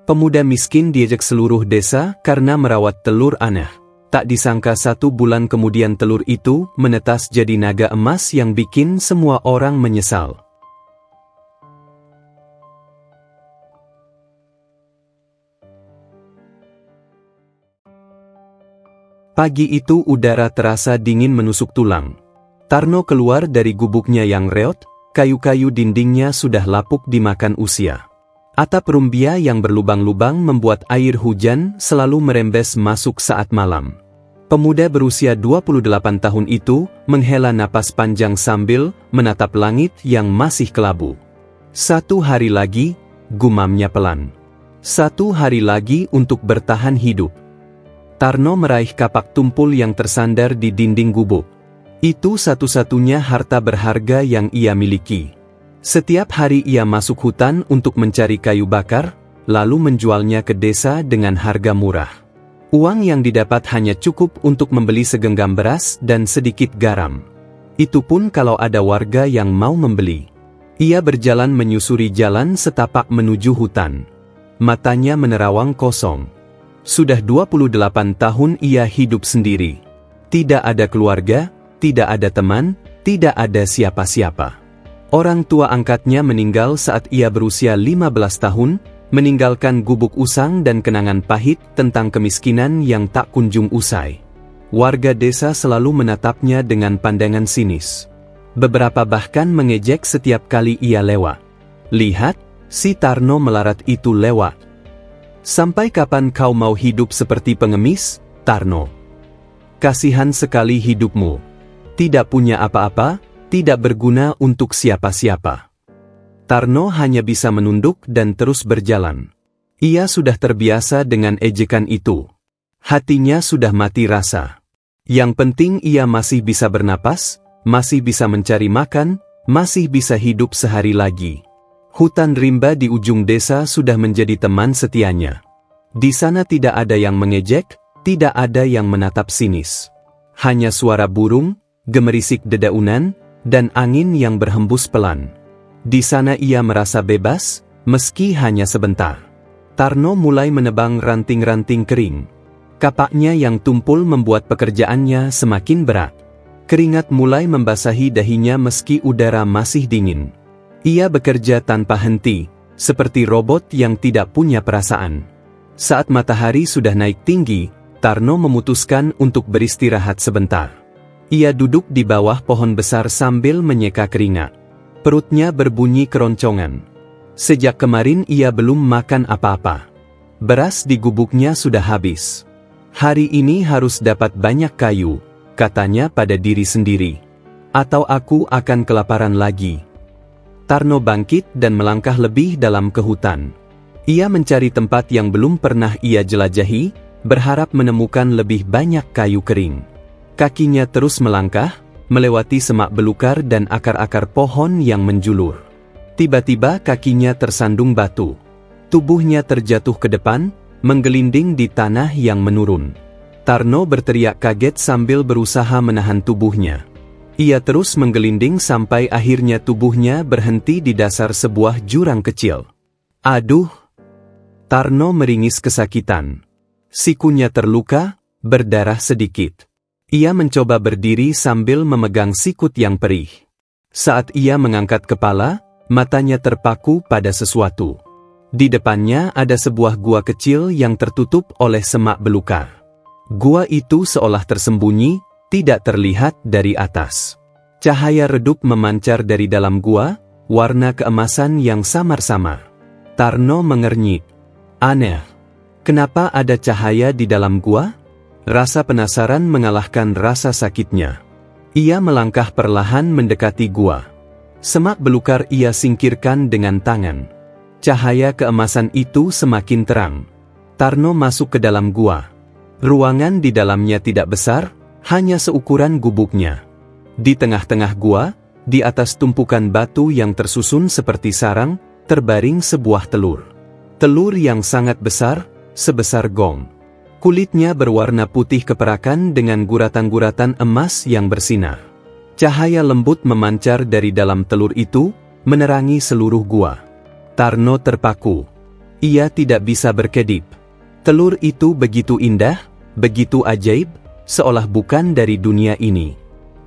Pemuda miskin diejek seluruh desa karena merawat telur aneh. Tak disangka 1 bulan kemudian telur itu menetas jadi naga emas yang bikin semua orang menyesal. Pagi itu udara terasa dingin menusuk tulang. Tarno keluar dari gubuknya yang reot, kayu-kayu dindingnya sudah lapuk dimakan usia. Atap rumbia yang berlubang-lubang membuat air hujan selalu merembes masuk saat malam. Pemuda berusia 28 tahun itu menghela napas panjang sambil menatap langit yang masih kelabu. 1 hari lagi, gumamnya pelan. 1 hari lagi untuk bertahan hidup. Tarno meraih kapak tumpul yang tersandar di dinding gubuk. Itu satu-satunya harta berharga yang ia miliki. Setiap hari ia masuk hutan untuk mencari kayu bakar, lalu menjualnya ke desa dengan harga murah. Uang yang didapat hanya cukup untuk membeli segenggam beras dan sedikit garam. Itu pun kalau ada warga yang mau membeli. Ia berjalan menyusuri jalan setapak menuju hutan. Matanya menerawang kosong. Sudah 28 tahun ia hidup sendiri. Tidak ada keluarga, tidak ada teman, tidak ada siapa-siapa. Orang tua angkatnya meninggal saat ia berusia 15 tahun, meninggalkan gubuk usang dan kenangan pahit tentang kemiskinan yang tak kunjung usai. Warga desa selalu menatapnya dengan pandangan sinis. Beberapa bahkan mengejek setiap kali ia lewat. Lihat, si Tarno melarat itu lewat. Sampai kapan kau mau hidup seperti pengemis, Tarno? Kasihan sekali hidupmu. Tidak punya apa-apa, tidak berguna untuk siapa-siapa. Tarno hanya bisa menunduk dan terus berjalan. Ia sudah terbiasa dengan ejekan itu. Hatinya sudah mati rasa. Yang penting ia masih bisa bernapas, masih bisa mencari makan, masih bisa hidup sehari lagi. Hutan rimba di ujung desa sudah menjadi teman setianya. Di sana tidak ada yang mengejek, tidak ada yang menatap sinis. Hanya suara burung, gemerisik dedaunan, dan angin yang berhembus pelan. Di sana ia merasa bebas, meski hanya sebentar. Tarno mulai menebang ranting-ranting kering. Kapaknya yang tumpul membuat pekerjaannya semakin berat. Keringat mulai membasahi dahinya meski udara masih dingin. Ia bekerja tanpa henti, seperti robot yang tidak punya perasaan. Saat matahari sudah naik tinggi, Tarno memutuskan untuk beristirahat sebentar. Ia duduk di bawah pohon besar sambil menyeka keringat. Perutnya berbunyi keroncongan. Sejak kemarin ia belum makan apa-apa. Beras di gubuknya sudah habis. Hari ini harus dapat banyak kayu, katanya pada diri sendiri. Atau aku akan kelaparan lagi. Tarno bangkit dan melangkah lebih dalam ke hutan. Ia mencari tempat yang belum pernah ia jelajahi, berharap menemukan lebih banyak kayu kering. Kakinya terus melangkah, melewati semak belukar dan akar-akar pohon yang menjulur. Tiba-tiba kakinya tersandung batu. Tubuhnya terjatuh ke depan, menggelinding di tanah yang menurun. Tarno berteriak kaget sambil berusaha menahan tubuhnya. Ia terus menggelinding sampai akhirnya tubuhnya berhenti di dasar sebuah jurang kecil. Aduh! Tarno meringis kesakitan. Sikunya terluka, berdarah sedikit. Ia mencoba berdiri sambil memegang sikut yang perih. Saat ia mengangkat kepala, matanya terpaku pada sesuatu. Di depannya ada sebuah gua kecil yang tertutup oleh semak belukar. Gua itu seolah tersembunyi, tidak terlihat dari atas. Cahaya redup memancar dari dalam gua, warna keemasan yang samar-samar. Tarno mengernyit. Aneh. Kenapa ada cahaya di dalam gua? Rasa penasaran mengalahkan rasa sakitnya. Ia melangkah perlahan mendekati gua. Semak belukar ia singkirkan dengan tangan. Cahaya keemasan itu semakin terang. Tarno masuk ke dalam gua. Ruangan di dalamnya tidak besar, hanya seukuran gubuknya. Di tengah-tengah gua, di atas tumpukan batu yang tersusun seperti sarang, terbaring sebuah telur. Telur yang sangat besar, sebesar gong. Kulitnya berwarna putih keperakan dengan guratan-guratan emas yang bersinar. Cahaya lembut memancar dari dalam telur itu, menerangi seluruh gua. Tarno terpaku. Ia tidak bisa berkedip. Telur itu begitu indah, begitu ajaib, seolah bukan dari dunia ini.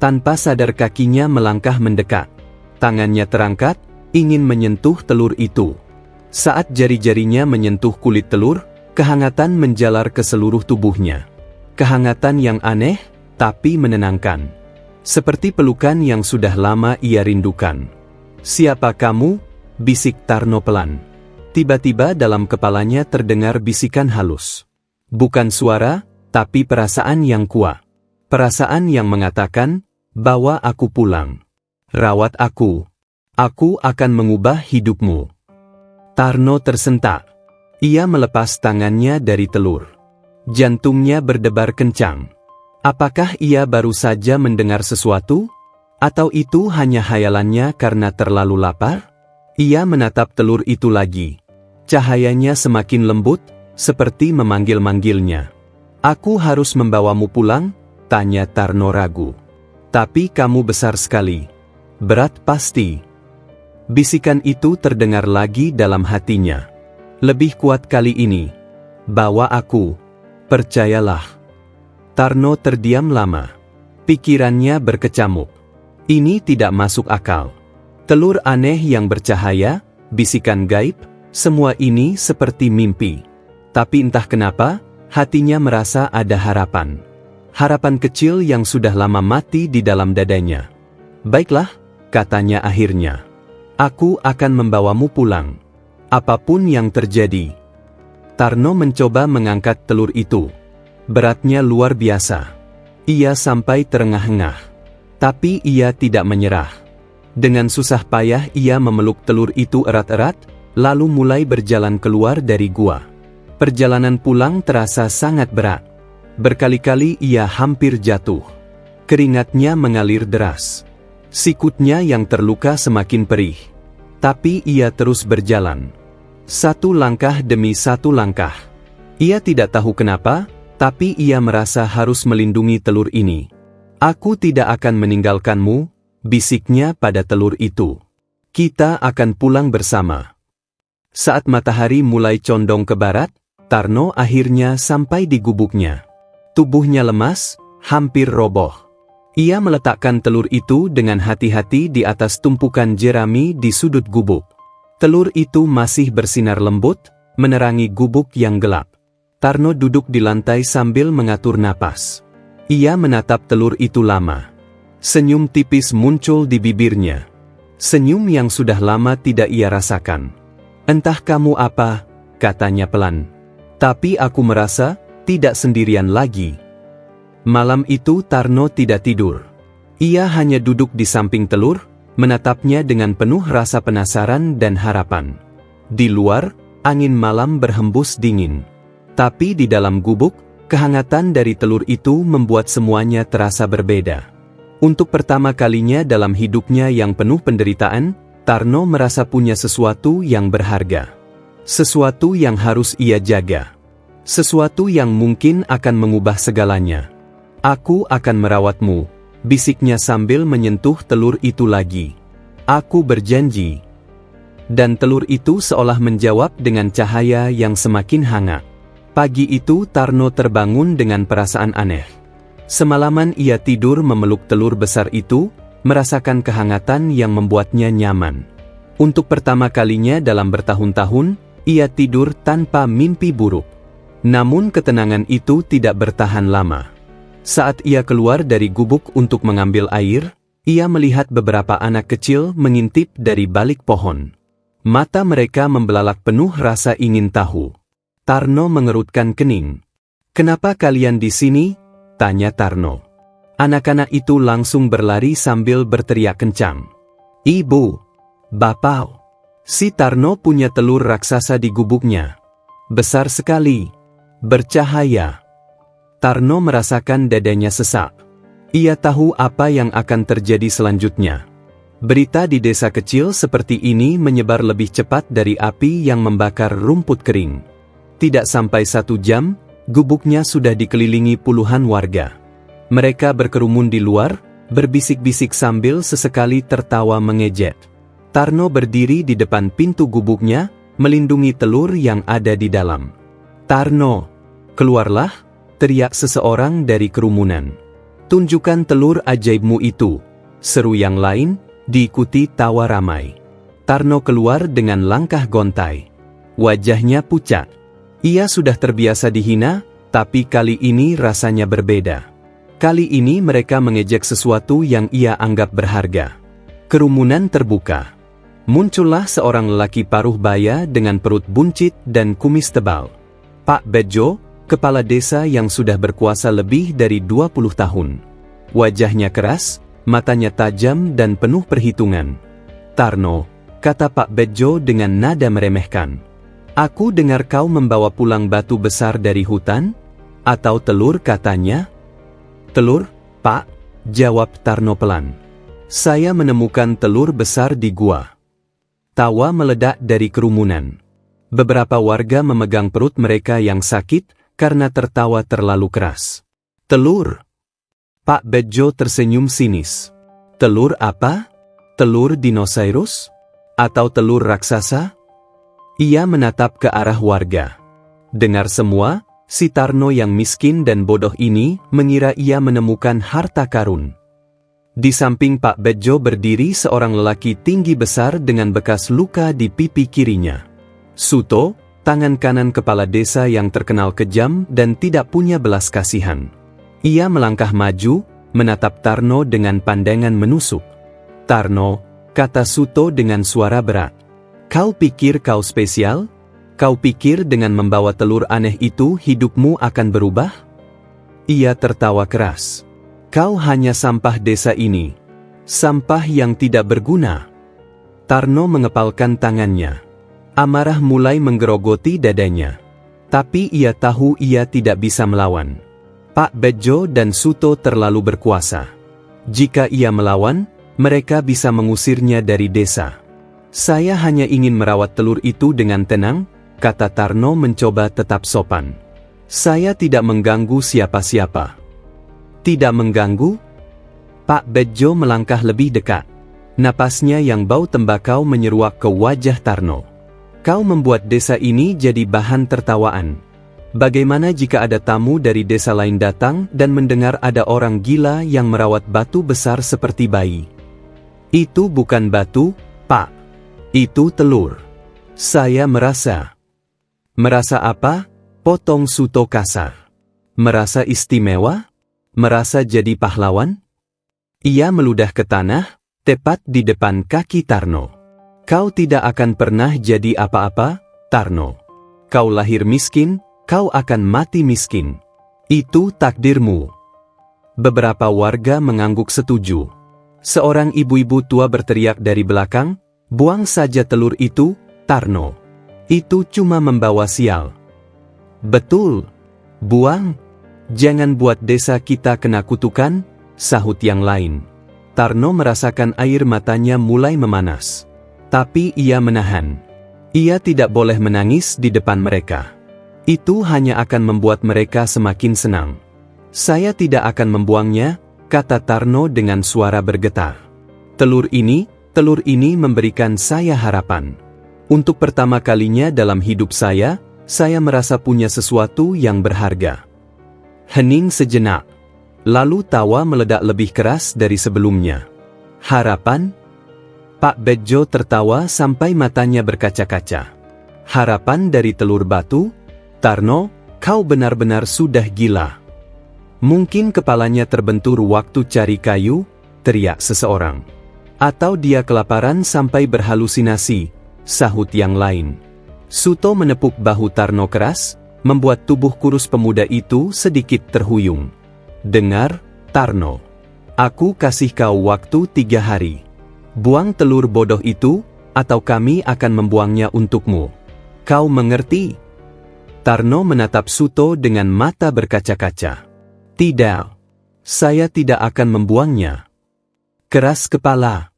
Tanpa sadar kakinya melangkah mendekat. Tangannya terangkat, ingin menyentuh telur itu. Saat jari-jarinya menyentuh kulit telur, kehangatan menjalar ke seluruh tubuhnya. Kehangatan yang aneh, tapi menenangkan. Seperti pelukan yang sudah lama ia rindukan. "Siapa kamu?" bisik Tarno pelan. Tiba-tiba dalam kepalanya terdengar bisikan halus. Bukan suara, tapi perasaan yang kuat. Perasaan yang mengatakan, "Bawa aku pulang. Rawat aku. Aku akan mengubah hidupmu." Tarno tersentak. Ia melepas tangannya dari telur. Jantungnya berdebar kencang. Apakah ia baru saja mendengar sesuatu? Atau itu hanya hayalannya karena terlalu lapar? Ia menatap telur itu lagi. Cahayanya semakin lembut, seperti memanggil-manggilnya. "Aku harus membawamu pulang?" tanya Tarno ragu. "Tapi kamu besar sekali. Berat pasti." Bisikan itu terdengar lagi dalam hatinya. Lebih kuat kali ini. "Bawa aku. Percayalah." Tarno terdiam lama. Pikirannya berkecamuk. Ini tidak masuk akal. Telur aneh yang bercahaya, bisikan gaib, semua ini seperti mimpi. Tapi entah kenapa, hatinya merasa ada harapan. Harapan kecil yang sudah lama mati di dalam dadanya. "Baiklah," katanya akhirnya. "Aku akan membawamu pulang. Apapun yang terjadi." Tarno mencoba mengangkat telur itu. Beratnya luar biasa. Ia sampai terengah-engah. Tapi ia tidak menyerah. Dengan susah payah ia memeluk telur itu erat-erat, lalu mulai berjalan keluar dari gua. Perjalanan pulang terasa sangat berat. Berkali-kali ia hampir jatuh. Keringatnya mengalir deras. Sikutnya yang terluka semakin perih. Tapi ia terus berjalan. Satu langkah demi satu langkah. Ia tidak tahu kenapa, tapi ia merasa harus melindungi telur ini. "Aku tidak akan meninggalkanmu," bisiknya pada telur itu. "Kita akan pulang bersama." Saat matahari mulai condong ke barat, Tarno akhirnya sampai di gubuknya. Tubuhnya lemas, hampir roboh. Ia meletakkan telur itu dengan hati-hati di atas tumpukan jerami di sudut gubuk. Telur itu masih bersinar lembut, menerangi gubuk yang gelap. Tarno duduk di lantai sambil mengatur napas. Ia menatap telur itu lama. Senyum tipis muncul di bibirnya. Senyum yang sudah lama tidak ia rasakan. "Entah kamu apa," katanya pelan. "Tapi aku merasa tidak sendirian lagi." Malam itu Tarno tidak tidur. Ia hanya duduk di samping telur, menatapnya dengan penuh rasa penasaran dan harapan. Di luar, angin malam berhembus dingin. Tapi di dalam gubuk, kehangatan dari telur itu membuat semuanya terasa berbeda. Untuk pertama kalinya dalam hidupnya yang penuh penderitaan, Tarno merasa punya sesuatu yang berharga. Sesuatu yang harus ia jaga. Sesuatu yang mungkin akan mengubah segalanya. "Aku akan merawatmu," bisiknya sambil menyentuh telur itu lagi. "Aku berjanji." Dan telur itu seolah menjawab dengan cahaya yang semakin hangat. Pagi itu Tarno terbangun dengan perasaan aneh. Semalaman ia tidur memeluk telur besar itu, merasakan kehangatan yang membuatnya nyaman. Untuk pertama kalinya dalam bertahun-tahun, ia tidur tanpa mimpi buruk. Namun ketenangan itu tidak bertahan lama. Saat ia keluar dari gubuk untuk mengambil air, ia melihat beberapa anak kecil mengintip dari balik pohon. Mata mereka membelalak penuh rasa ingin tahu. Tarno mengerutkan kening. "Kenapa kalian di sini?" tanya Tarno. Anak-anak itu langsung berlari sambil berteriak kencang. "Ibu! Bapak!" Si Tarno punya telur raksasa di gubuknya. Besar sekali. Bercahaya. Tarno merasakan dadanya sesak. Ia tahu apa yang akan terjadi selanjutnya. Berita di desa kecil seperti ini menyebar lebih cepat dari api yang membakar rumput kering. Tidak sampai 1 jam, gubuknya sudah dikelilingi puluhan warga. Mereka berkerumun di luar, berbisik-bisik sambil sesekali tertawa mengejek. Tarno berdiri di depan pintu gubuknya, melindungi telur yang ada di dalam. "Tarno, keluarlah!" teriak seseorang dari kerumunan. "Tunjukkan telur ajaibmu itu," seru yang lain, diikuti tawa ramai. Tarno keluar dengan langkah gontai. Wajahnya pucat. Ia sudah terbiasa dihina, tapi kali ini rasanya berbeda. Kali ini mereka mengejek sesuatu yang ia anggap berharga. Kerumunan terbuka. Muncullah seorang lelaki paruh baya dengan perut buncit dan kumis tebal. Pak Bedjo, kepala desa yang sudah berkuasa lebih dari 20 tahun. Wajahnya keras, matanya tajam dan penuh perhitungan. "Tarno," kata Pak Bedjo dengan nada meremehkan. "Aku dengar kau membawa pulang batu besar dari hutan? Atau telur katanya?" "Telur, Pak," jawab Tarno pelan. "Saya menemukan telur besar di gua." Tawa meledak dari kerumunan. Beberapa warga memegang perut mereka yang sakit karena tertawa terlalu keras. "Telur?" Pak Bedjo tersenyum sinis. "Telur apa? Telur dinosaurus? Atau telur raksasa?" Ia menatap ke arah warga. Dengar semua, si Tarno yang miskin dan bodoh ini mengira ia menemukan harta karun. Di samping Pak Bedjo berdiri seorang lelaki tinggi besar dengan bekas luka di pipi kirinya. Suto, tangan kanan kepala desa yang terkenal kejam dan tidak punya belas kasihan. Ia melangkah maju, menatap Tarno dengan pandangan menusuk. "Tarno," kata Suto dengan suara berat. "Kau pikir kau spesial? Kau pikir dengan membawa telur aneh itu hidupmu akan berubah?" Ia tertawa keras. "Kau hanya sampah desa ini. Sampah yang tidak berguna." Tarno mengepalkan tangannya. Amarah mulai menggerogoti dadanya. Tapi ia tahu ia tidak bisa melawan. Pak Bedjo dan Suto terlalu berkuasa. Jika ia melawan, mereka bisa mengusirnya dari desa. "Saya hanya ingin merawat telur itu dengan tenang," kata Tarno mencoba tetap sopan. "Saya tidak mengganggu siapa-siapa." "Tidak mengganggu?" Pak Bedjo melangkah lebih dekat. Napasnya yang bau tembakau menyeruak ke wajah Tarno. "Kau membuat desa ini jadi bahan tertawaan. Bagaimana jika ada tamu dari desa lain datang dan mendengar ada orang gila yang merawat batu besar seperti bayi?" "Itu bukan batu, Pak. Itu telur. Saya merasa." "Merasa apa?" potong Suto kasar. "Merasa istimewa? Merasa jadi pahlawan?" Ia meludah ke tanah, tepat di depan kaki Tarno. "Kau tidak akan pernah jadi apa-apa, Tarno. Kau lahir miskin, kau akan mati miskin. Itu takdirmu." Beberapa warga mengangguk setuju. Seorang ibu-ibu tua berteriak dari belakang, "Buang saja telur itu, Tarno. Itu cuma membawa sial." "Betul. Buang. Jangan buat desa kita kena kutukan," sahut yang lain. Tarno merasakan air matanya mulai memanas. Tapi ia menahan. Ia tidak boleh menangis di depan mereka. Itu hanya akan membuat mereka semakin senang. "Saya tidak akan membuangnya," kata Tarno dengan suara bergetar. Telur ini memberikan saya harapan. Untuk pertama kalinya dalam hidup saya merasa punya sesuatu yang berharga." Hening sejenak. Lalu tawa meledak lebih keras dari sebelumnya. "Harapan?" Pak Bedjo tertawa sampai matanya berkaca-kaca. "Harapan dari telur batu? Tarno, kau benar-benar sudah gila." "Mungkin kepalanya terbentur waktu cari kayu," teriak seseorang. "Atau dia kelaparan sampai berhalusinasi," sahut yang lain. Suto menepuk bahu Tarno keras, membuat tubuh kurus pemuda itu sedikit terhuyung. "Dengar, Tarno. Aku kasih kau waktu 3 hari. Buang telur bodoh itu, atau kami akan membuangnya untukmu. Kau mengerti?" Tarno menatap Suto dengan mata berkaca-kaca. "Tidak. Saya tidak akan membuangnya." Keras kepala.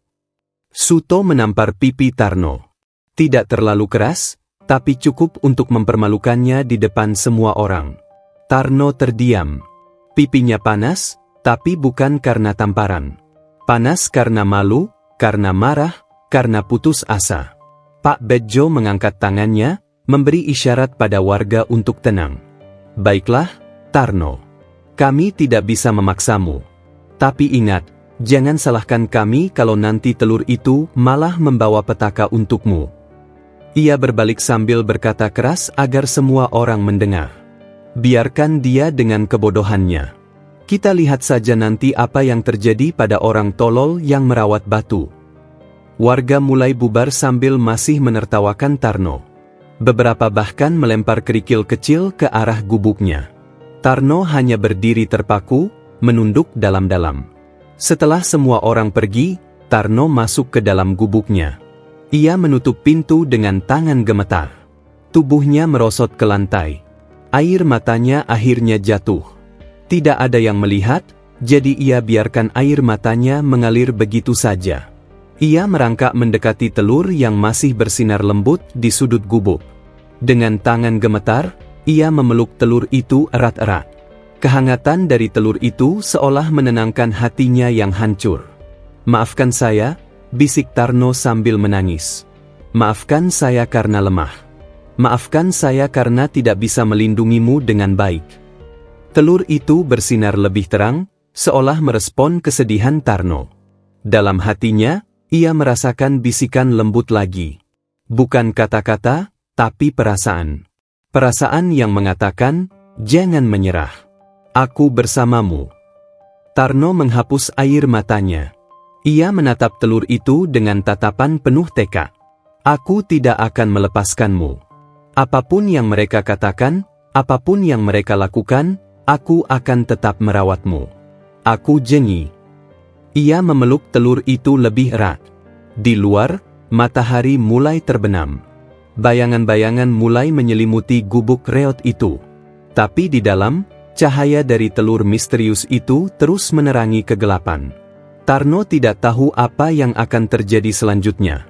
Suto menampar pipi Tarno. Tidak terlalu keras, tapi cukup untuk mempermalukannya di depan semua orang. Tarno terdiam. Pipinya panas, tapi bukan karena tamparan. Panas karena malu, karena marah, karena putus asa. Pak Bejo mengangkat tangannya, memberi isyarat pada warga untuk tenang. Baiklah, Tarno. Kami tidak bisa memaksamu. Tapi ingat, jangan salahkan kami kalau nanti telur itu malah membawa petaka untukmu. Ia berbalik sambil berkata keras agar semua orang mendengar. Biarkan dia dengan kebodohannya. Kita lihat saja nanti apa yang terjadi pada orang tolol yang merawat batu. Warga mulai bubar sambil masih menertawakan Tarno. Beberapa bahkan melempar kerikil kecil ke arah gubuknya. Tarno hanya berdiri terpaku, menunduk dalam-dalam. Setelah semua orang pergi, Tarno masuk ke dalam gubuknya. Ia menutup pintu dengan tangan gemetar. Tubuhnya merosot ke lantai. Air matanya akhirnya jatuh. Tidak ada yang melihat, jadi ia biarkan air matanya mengalir begitu saja. Ia merangkak mendekati telur yang masih bersinar lembut di sudut gubuk. Dengan tangan gemetar, ia memeluk telur itu erat-erat. Kehangatan dari telur itu seolah menenangkan hatinya yang hancur. Maafkan saya, bisik Tarno sambil menangis. Maafkan saya karena lemah. Maafkan saya karena tidak bisa melindungimu dengan baik. Telur itu bersinar lebih terang, seolah merespon kesedihan Tarno. Dalam hatinya, ia merasakan bisikan lembut lagi. Bukan kata-kata, tapi perasaan. Perasaan yang mengatakan, jangan menyerah. Aku bersamamu. Tarno menghapus air matanya. Ia menatap telur itu dengan tatapan penuh tekad. Aku tidak akan melepaskanmu. Apapun yang mereka katakan, apapun yang mereka lakukan, aku akan tetap merawatmu. Aku janji. Ia memeluk telur itu lebih erat. Di luar, matahari mulai terbenam. Bayangan-bayangan mulai menyelimuti gubuk reot itu. Tapi di dalam, cahaya dari telur misterius itu terus menerangi kegelapan. Tarno tidak tahu apa yang akan terjadi selanjutnya.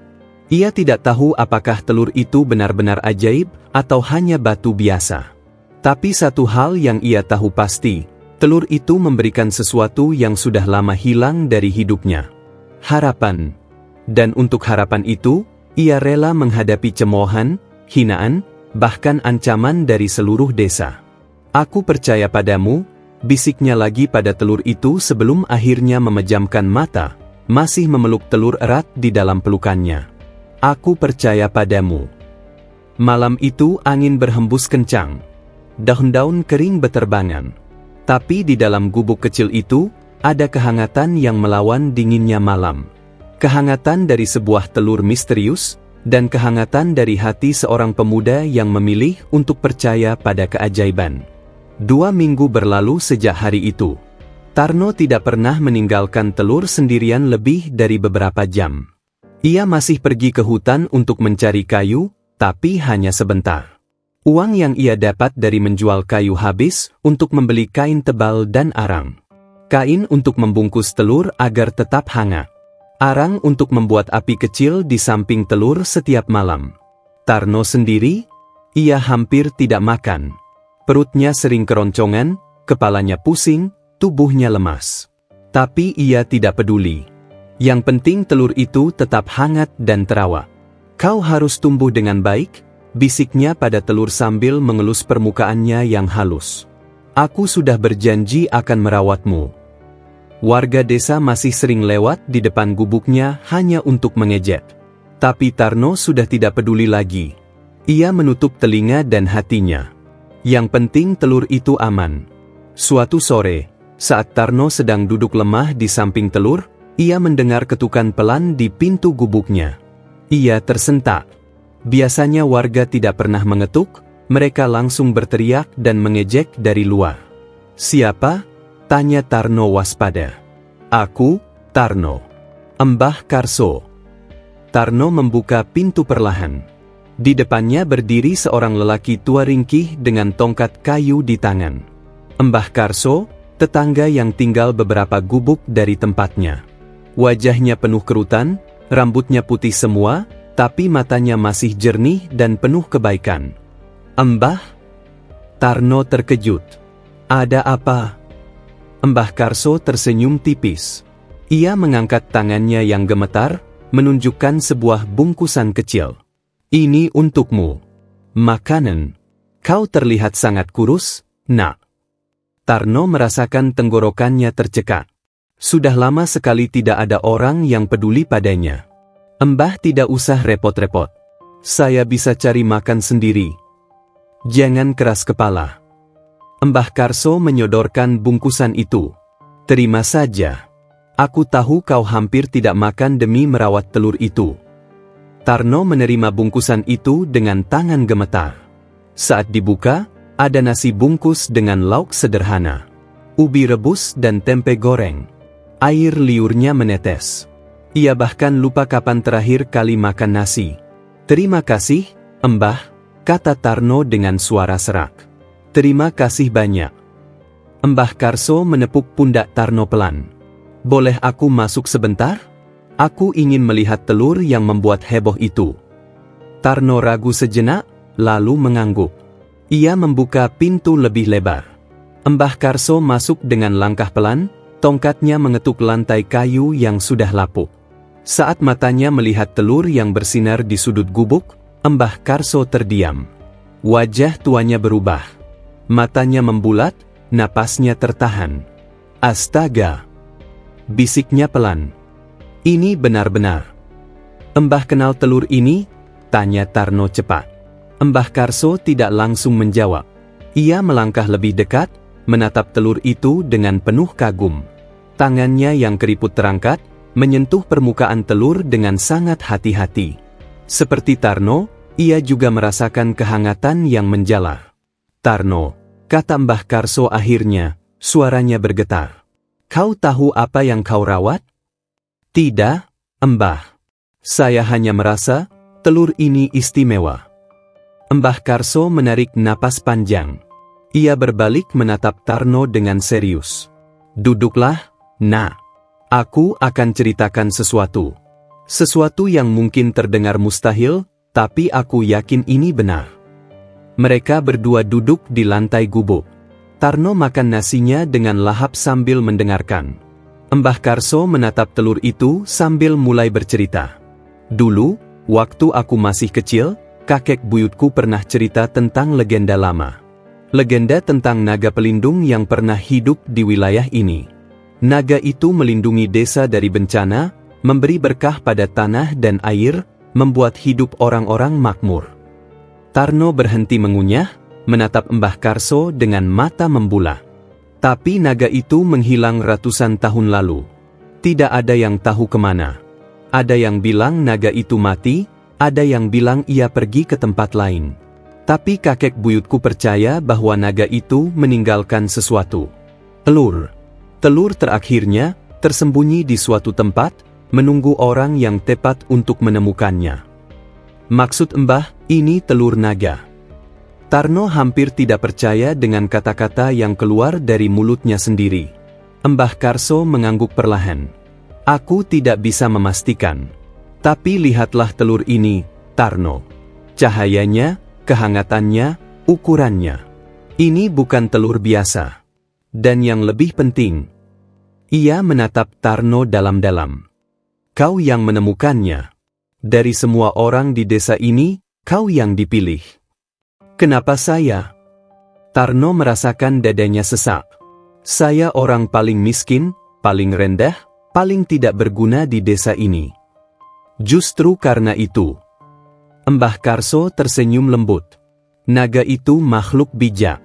Ia tidak tahu apakah telur itu benar-benar ajaib atau hanya batu biasa. Tapi satu hal yang ia tahu pasti, telur itu memberikan sesuatu yang sudah lama hilang dari hidupnya. Harapan. Dan untuk harapan itu, ia rela menghadapi cemoohan, hinaan, bahkan ancaman dari seluruh desa. Aku percaya padamu, bisiknya lagi pada telur itu sebelum akhirnya memejamkan mata, masih memeluk telur erat di dalam pelukannya. Aku percaya padamu. Malam itu angin berhembus kencang. Daun-daun kering beterbangan. Tapi di dalam gubuk kecil itu, ada kehangatan yang melawan dinginnya malam. Kehangatan dari sebuah telur misterius, dan kehangatan dari hati seorang pemuda yang memilih untuk percaya pada keajaiban. 2 minggu berlalu sejak hari itu. Tarno tidak pernah meninggalkan telur sendirian lebih dari beberapa jam. Ia masih pergi ke hutan untuk mencari kayu, tapi hanya sebentar. Uang yang ia dapat dari menjual kayu habis untuk membeli kain tebal dan arang. Kain untuk membungkus telur agar tetap hangat. Arang untuk membuat api kecil di samping telur setiap malam. Tarno sendiri, ia hampir tidak makan. Perutnya sering keroncongan, kepalanya pusing, tubuhnya lemas. Tapi ia tidak peduli. Yang penting telur itu tetap hangat dan terawat. Kau harus tumbuh dengan baik, bisiknya pada telur sambil mengelus permukaannya yang halus. Aku sudah berjanji akan merawatmu. Warga desa masih sering lewat di depan gubuknya hanya untuk mengejek. Tapi Tarno sudah tidak peduli lagi. Ia menutup telinga dan hatinya. Yang penting telur itu aman. Suatu sore, saat Tarno sedang duduk lemah di samping telur, ia mendengar ketukan pelan di pintu gubuknya. Ia tersentak. Biasanya warga tidak pernah mengetuk, mereka langsung berteriak dan mengejek dari luar. Siapa? Tanya Tarno waspada. Aku, Tarno. Mbah Karso. Tarno membuka pintu perlahan. Di depannya berdiri seorang lelaki tua ringkih dengan tongkat kayu di tangan. Mbah Karso, tetangga yang tinggal beberapa gubuk dari tempatnya. Wajahnya penuh kerutan, rambutnya putih semua, tapi matanya masih jernih dan penuh kebaikan. Mbah? Tarno terkejut. Ada apa? Mbah Karso tersenyum tipis. Ia mengangkat tangannya yang gemetar, menunjukkan sebuah bungkusan kecil. Ini untukmu. Makanan. Kau terlihat sangat kurus, nak. Tarno merasakan tenggorokannya tercekak. Sudah lama sekali tidak ada orang yang peduli padanya. Mbah tidak usah repot-repot. Saya bisa cari makan sendiri. Jangan keras kepala. Mbah Karso menyodorkan bungkusan itu. Terima saja. Aku tahu kau hampir tidak makan demi merawat telur itu. Tarno menerima bungkusan itu dengan tangan gemetar. Saat dibuka, ada nasi bungkus dengan lauk sederhana. Ubi rebus dan tempe goreng. Air liurnya menetes. Ia bahkan lupa kapan terakhir kali makan nasi. Terima kasih, Mbah, kata Tarno dengan suara serak. Terima kasih banyak. Mbah Karso menepuk pundak Tarno pelan. Boleh aku masuk sebentar? Aku ingin melihat telur yang membuat heboh itu. Tarno ragu sejenak, lalu mengangguk. Ia membuka pintu lebih lebar. Mbah Karso masuk dengan langkah pelan, tongkatnya mengetuk lantai kayu yang sudah lapuk. Saat matanya melihat telur yang bersinar di sudut gubuk, Mbah Karso terdiam. Wajah tuanya berubah. Matanya membulat, napasnya tertahan. Astaga! Bisiknya pelan. Ini benar-benar. Mbah kenal telur ini? Tanya Tarno cepat. Mbah Karso tidak langsung menjawab. Ia melangkah lebih dekat, menatap telur itu dengan penuh kagum. Tangannya yang keriput terangkat, menyentuh permukaan telur dengan sangat hati-hati. Seperti Tarno, ia juga merasakan kehangatan yang menjalar. Tarno, kata Mbah Karso akhirnya, suaranya bergetar. Kau tahu apa yang kau rawat? Tidak, Mbah. Saya hanya merasa, telur ini istimewa. Mbah Karso menarik napas panjang. Ia berbalik menatap Tarno dengan serius. Duduklah, nak. Aku akan ceritakan sesuatu. Sesuatu yang mungkin terdengar mustahil, tapi aku yakin ini benar. Mereka berdua duduk di lantai gubuk. Tarno makan nasinya dengan lahap sambil mendengarkan. Mbah Karso menatap telur itu sambil mulai bercerita. Dulu, waktu aku masih kecil, kakek buyutku pernah cerita tentang legenda lama. Legenda tentang naga pelindung yang pernah hidup di wilayah ini. Naga itu melindungi desa dari bencana, memberi berkah pada tanah dan air, membuat hidup orang-orang makmur. Tarno berhenti mengunyah, menatap Mbah Karso dengan mata membulat. Tapi naga itu menghilang ratusan tahun lalu. Tidak ada yang tahu kemana. Ada yang bilang naga itu mati, ada yang bilang ia pergi ke tempat lain. Tapi kakek buyutku percaya bahwa naga itu meninggalkan sesuatu. Telur. Telur terakhirnya, tersembunyi di suatu tempat, menunggu orang yang tepat untuk menemukannya. Maksud Mbah, ini telur naga. Tarno hampir tidak percaya dengan kata-kata yang keluar dari mulutnya sendiri. Mbah Karso mengangguk perlahan. Aku tidak bisa memastikan. Tapi lihatlah telur ini, Tarno. Cahayanya, kehangatannya, ukurannya. Ini bukan telur biasa. Dan yang lebih penting, ia menatap Tarno dalam-dalam. Kau yang menemukannya. Dari semua orang di desa ini, kau yang dipilih. Kenapa saya? Tarno merasakan dadanya sesak. Saya orang paling miskin, paling rendah, paling tidak berguna di desa ini. Justru karena itu. Mbah Karso tersenyum lembut. Naga itu makhluk bijak.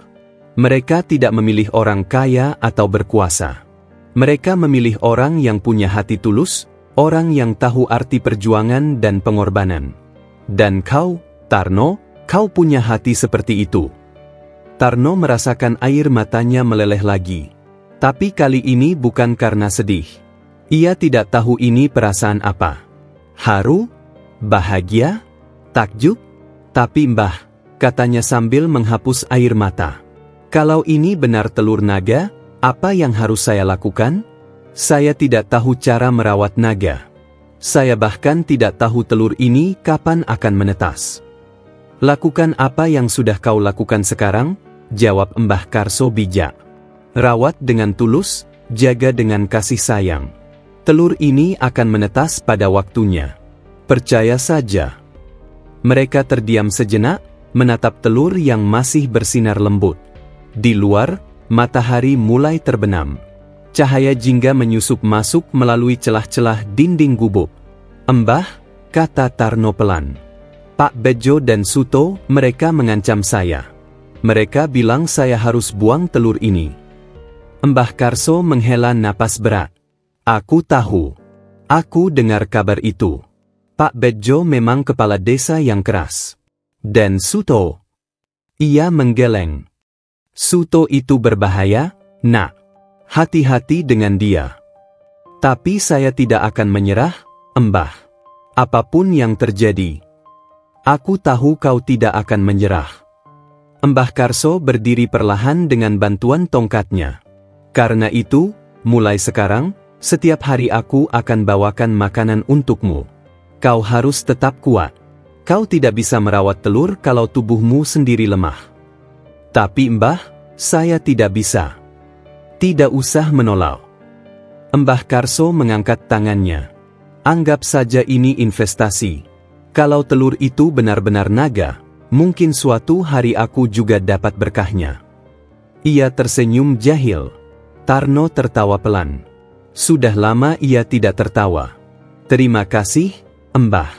Mereka tidak memilih orang kaya atau berkuasa. Mereka memilih orang yang punya hati tulus, orang yang tahu arti perjuangan dan pengorbanan. Dan kau, Tarno, kau punya hati seperti itu. Tarno merasakan air matanya meleleh lagi. Tapi kali ini bukan karena sedih. Ia tidak tahu ini perasaan apa. Haru? Bahagia? Takjub? Tapi Mbah, katanya sambil menghapus air mata. Kalau ini benar telur naga, apa yang harus saya lakukan? Saya tidak tahu cara merawat naga. Saya bahkan tidak tahu telur ini kapan akan menetas. Lakukan apa yang sudah kau lakukan sekarang, jawab Mbah Karso bijak. Rawat dengan tulus, jaga dengan kasih sayang. Telur ini akan menetas pada waktunya. Percaya saja. Mereka terdiam sejenak, menatap telur yang masih bersinar lembut. Di luar, matahari mulai terbenam. Cahaya jingga menyusup masuk melalui celah-celah dinding gubuk. "Mbah," kata Tarno pelan. "Pak Bejo dan Suto, mereka mengancam saya. Mereka bilang saya harus buang telur ini." Mbah Karso menghela napas berat. "Aku tahu. Aku dengar kabar itu. Pak Bejo memang kepala desa yang keras. Dan Suto?" Ia menggeleng. "Suto itu berbahaya, Nak. Hati-hati dengan dia." "Tapi saya tidak akan menyerah, Mbah. Apapun yang terjadi. Aku tahu kau tidak akan menyerah." Mbah Karso berdiri perlahan dengan bantuan tongkatnya. "Karena itu, mulai sekarang, setiap hari aku akan bawakan makanan untukmu. Kau harus tetap kuat. Kau tidak bisa merawat telur kalau tubuhmu sendiri lemah." "Tapi Mbah, saya tidak bisa." "Tidak usah menolak." Mbah Karso mengangkat tangannya. "Anggap saja ini investasi. Kalau telur itu benar-benar naga, mungkin suatu hari aku juga dapat berkahnya." Ia tersenyum jahil. Tarno tertawa pelan. Sudah lama ia tidak tertawa. "Terima kasih, Mbah.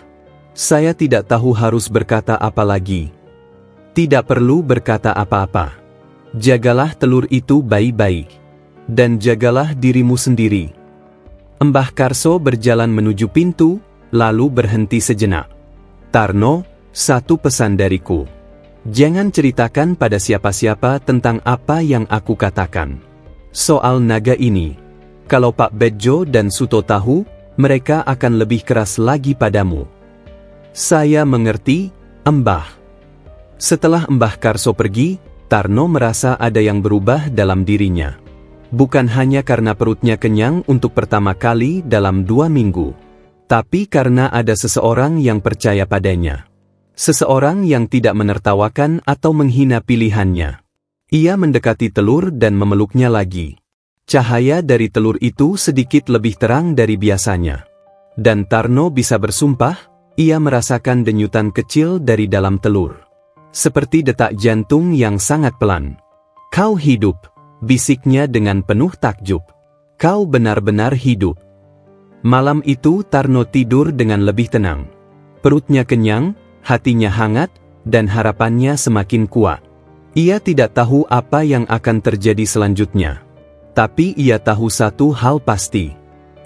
Saya tidak tahu harus berkata apa lagi." "Tidak perlu berkata apa-apa. Jagalah telur itu baik-baik. Dan jagalah dirimu sendiri." Mbah Karso berjalan menuju pintu, lalu berhenti sejenak. "Tarno, satu pesan dariku. Jangan ceritakan pada siapa-siapa tentang apa yang aku katakan. Soal naga ini. Kalau Pak Bejo dan Suto tahu, mereka akan lebih keras lagi padamu." "Saya mengerti, Mbah." Setelah Mbah Karso pergi, Tarno merasa ada yang berubah dalam dirinya. Bukan hanya karena perutnya kenyang untuk pertama kali dalam 2 minggu. Tapi karena ada seseorang yang percaya padanya. Seseorang yang tidak menertawakan atau menghina pilihannya. Ia mendekati telur dan memeluknya lagi. Cahaya dari telur itu sedikit lebih terang dari biasanya. Dan Tarno bisa bersumpah, ia merasakan denyutan kecil dari dalam telur. Seperti detak jantung yang sangat pelan. "Kau hidup," bisiknya dengan penuh takjub. "Kau benar-benar hidup." Malam itu Tarno tidur dengan lebih tenang. Perutnya kenyang, hatinya hangat, dan harapannya semakin kuat. Ia tidak tahu apa yang akan terjadi selanjutnya. Tapi ia tahu satu hal pasti.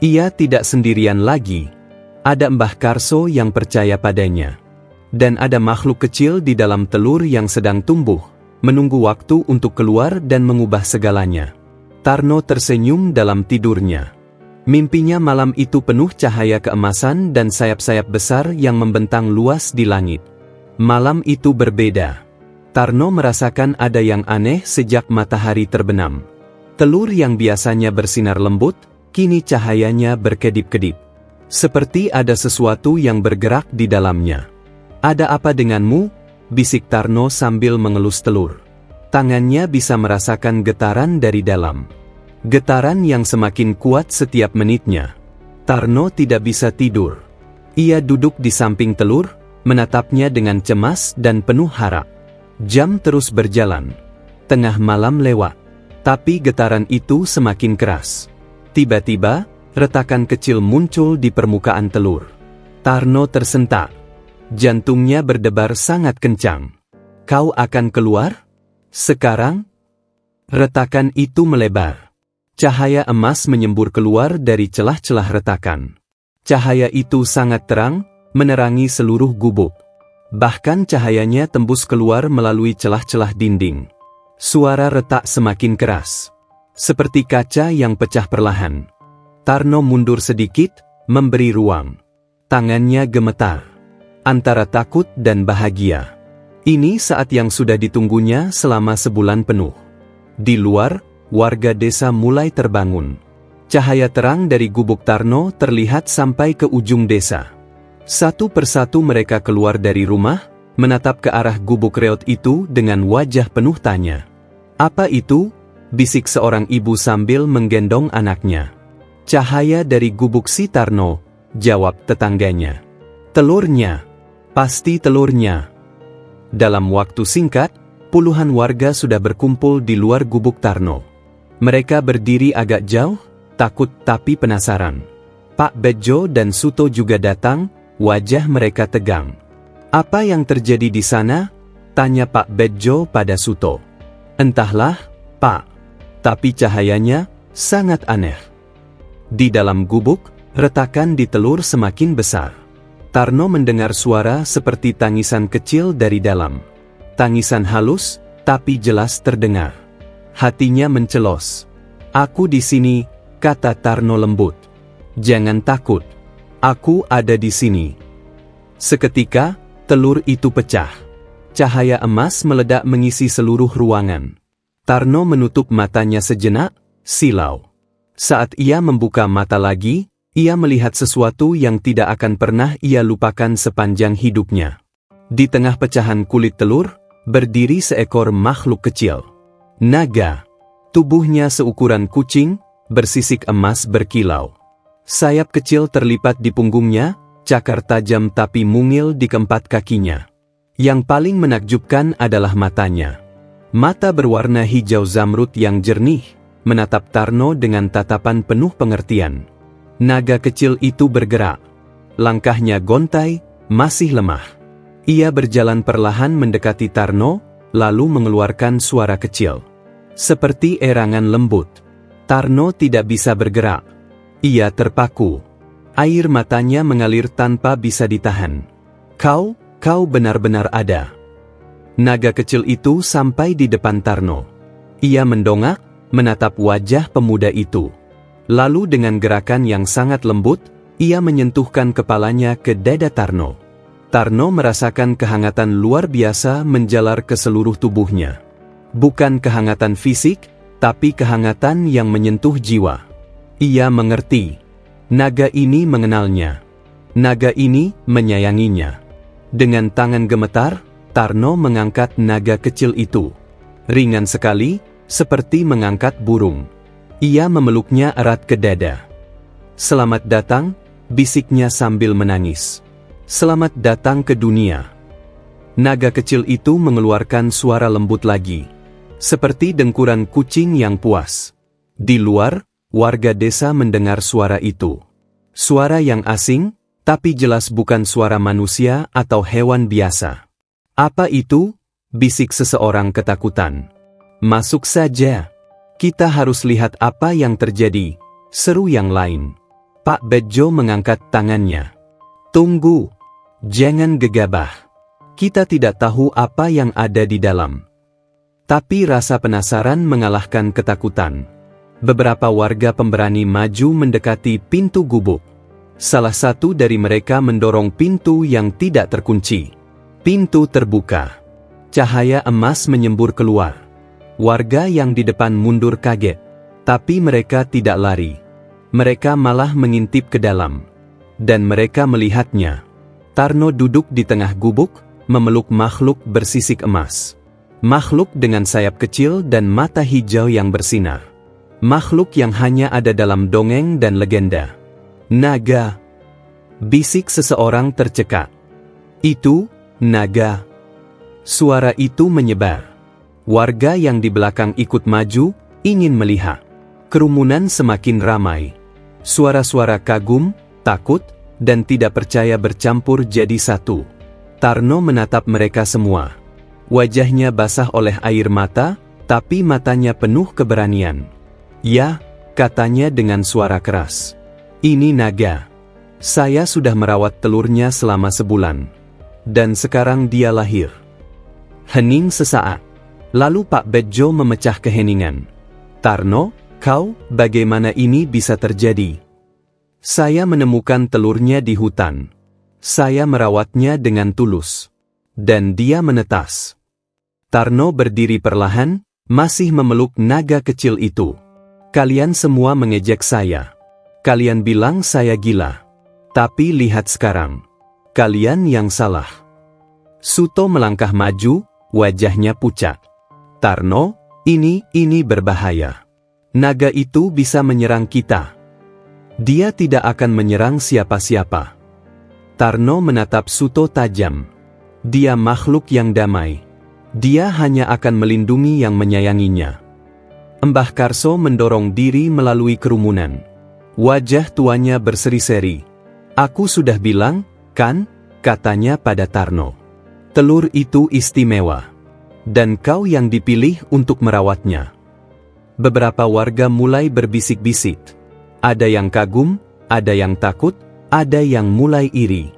Ia tidak sendirian lagi. Ada Mbah Karso yang percaya padanya. Dan ada makhluk kecil di dalam telur yang sedang tumbuh, menunggu waktu untuk keluar dan mengubah segalanya. Tarno tersenyum dalam tidurnya. Mimpinya malam itu penuh cahaya keemasan dan sayap-sayap besar yang membentang luas di langit. Malam itu berbeda. Tarno merasakan ada yang aneh sejak matahari terbenam. Telur yang biasanya bersinar lembut, kini cahayanya berkedip-kedip. Seperti ada sesuatu yang bergerak di dalamnya. "Ada apa denganmu?" bisik Tarno sambil mengelus telur. Tangannya bisa merasakan getaran dari dalam. Getaran yang semakin kuat setiap menitnya. Tarno tidak bisa tidur. Ia duduk di samping telur, menatapnya dengan cemas dan penuh harap. Jam terus berjalan. Tengah malam lewat. Tapi getaran itu semakin keras. Tiba-tiba, retakan kecil muncul di permukaan telur. Tarno tersentak. Jantungnya berdebar sangat kencang. "Kau akan keluar? Sekarang?" Retakan itu melebar. Cahaya emas menyembur keluar dari celah-celah retakan. Cahaya itu sangat terang, menerangi seluruh gubuk. Bahkan cahayanya tembus keluar melalui celah-celah dinding. Suara retak semakin keras. Seperti kaca yang pecah perlahan. Tarno mundur sedikit, memberi ruang. Tangannya gemetar. Antara takut dan bahagia. Ini saat yang sudah ditunggunya selama sebulan penuh. Di luar, warga desa mulai terbangun. Cahaya terang dari gubuk Tarno terlihat sampai ke ujung desa. Satu persatu mereka keluar dari rumah, menatap ke arah gubuk reot itu dengan wajah penuh tanya. "Apa itu?" bisik seorang ibu sambil menggendong anaknya. "Cahaya dari gubuk si Tarno," jawab tetangganya. "Telurnya." Pasti telurnya. Dalam waktu singkat, puluhan warga sudah berkumpul di luar gubuk Tarno. Mereka berdiri agak jauh, takut tapi penasaran. Pak Bejo dan Suto juga datang, wajah mereka tegang. "Apa yang terjadi di sana?" tanya Pak Bejo pada Suto. "Entahlah, Pak. Tapi cahayanya sangat aneh." Di dalam gubuk, retakan di telur semakin besar. Tarno mendengar suara seperti tangisan kecil dari dalam. Tangisan halus, tapi jelas terdengar. Hatinya mencelos. "Aku di sini," kata Tarno lembut. "Jangan takut. Aku ada di sini." Seketika, telur itu pecah. Cahaya emas meledak mengisi seluruh ruangan. Tarno menutup matanya sejenak, silau. Saat ia membuka mata lagi, ia melihat sesuatu yang tidak akan pernah ia lupakan sepanjang hidupnya. Di tengah pecahan kulit telur, berdiri seekor makhluk kecil. Naga. Tubuhnya seukuran kucing, bersisik emas berkilau. Sayap kecil terlipat di punggungnya, cakar tajam tapi mungil di keempat kakinya. Yang paling menakjubkan adalah matanya. Mata berwarna hijau zamrud yang jernih, menatap Tarno dengan tatapan penuh pengertian. Naga kecil itu bergerak. Langkahnya gontai, masih lemah. Ia berjalan perlahan mendekati Tarno, lalu mengeluarkan suara kecil. Seperti erangan lembut. Tarno tidak bisa bergerak. Ia terpaku. Air matanya mengalir tanpa bisa ditahan. Kau benar-benar ada." Naga kecil itu sampai di depan Tarno. Ia mendongak, menatap wajah pemuda itu. Lalu dengan gerakan yang sangat lembut, ia menyentuhkan kepalanya ke dada Tarno. Tarno merasakan kehangatan luar biasa menjalar ke seluruh tubuhnya. Bukan kehangatan fisik, tapi kehangatan yang menyentuh jiwa. Ia mengerti. Naga ini mengenalnya. Naga ini menyayanginya. Dengan tangan gemetar, Tarno mengangkat naga kecil itu. Ringan sekali, seperti mengangkat burung. Ia memeluknya erat ke dada. "Selamat datang," bisiknya sambil menangis. "Selamat datang ke dunia." Naga kecil itu mengeluarkan suara lembut lagi. Seperti dengkuran kucing yang puas. Di luar, warga desa mendengar suara itu. Suara yang asing, tapi jelas bukan suara manusia atau hewan biasa. "Apa itu?" bisik seseorang ketakutan. "Masuk saja. Kita harus lihat apa yang terjadi," seru yang lain. Pak Bejo mengangkat tangannya. "Tunggu. Jangan gegabah. Kita tidak tahu apa yang ada di dalam." Tapi rasa penasaran mengalahkan ketakutan. Beberapa warga pemberani maju mendekati pintu gubuk. Salah satu dari mereka mendorong pintu yang tidak terkunci. Pintu terbuka. Cahaya emas menyembur keluar. Warga yang di depan mundur kaget. Tapi mereka tidak lari. Mereka malah mengintip ke dalam. Dan mereka melihatnya. Tarno duduk di tengah gubuk, memeluk makhluk bersisik emas. Makhluk dengan sayap kecil dan mata hijau yang bersinar. Makhluk yang hanya ada dalam dongeng dan legenda. "Naga," bisik seseorang tercekat. "Itu, naga." Suara itu menyebar. Warga yang di belakang ikut maju, ingin melihat. Kerumunan semakin ramai. Suara-suara kagum, takut, dan tidak percaya bercampur jadi satu. Tarno menatap mereka semua. Wajahnya basah oleh air mata, tapi matanya penuh keberanian. "Ya," katanya dengan suara keras. "Ini naga. Saya sudah merawat telurnya selama sebulan. Dan sekarang dia lahir." Hening sesaat. Lalu Pak Bejo memecah keheningan. "Tarno, kau, bagaimana ini bisa terjadi?" "Saya menemukan telurnya di hutan. Saya merawatnya dengan tulus. Dan dia menetas." Tarno berdiri perlahan, masih memeluk naga kecil itu. "Kalian semua mengejek saya. Kalian bilang saya gila. Tapi lihat sekarang. Kalian yang salah." Suto melangkah maju, wajahnya pucat. "Tarno, ini berbahaya. Naga itu bisa menyerang kita." "Dia tidak akan menyerang siapa-siapa." Tarno menatap Suto tajam. Dia makhluk yang damai. Dia hanya akan melindungi yang menyayanginya. Mbah Karso mendorong diri melalui kerumunan. Wajah tuanya berseri-seri. Aku sudah bilang, kan? Katanya pada Tarno. Telur itu istimewa. Dan kau yang dipilih untuk merawatnya. Beberapa warga mulai berbisik-bisik. Ada yang kagum, ada yang takut, ada yang mulai iri.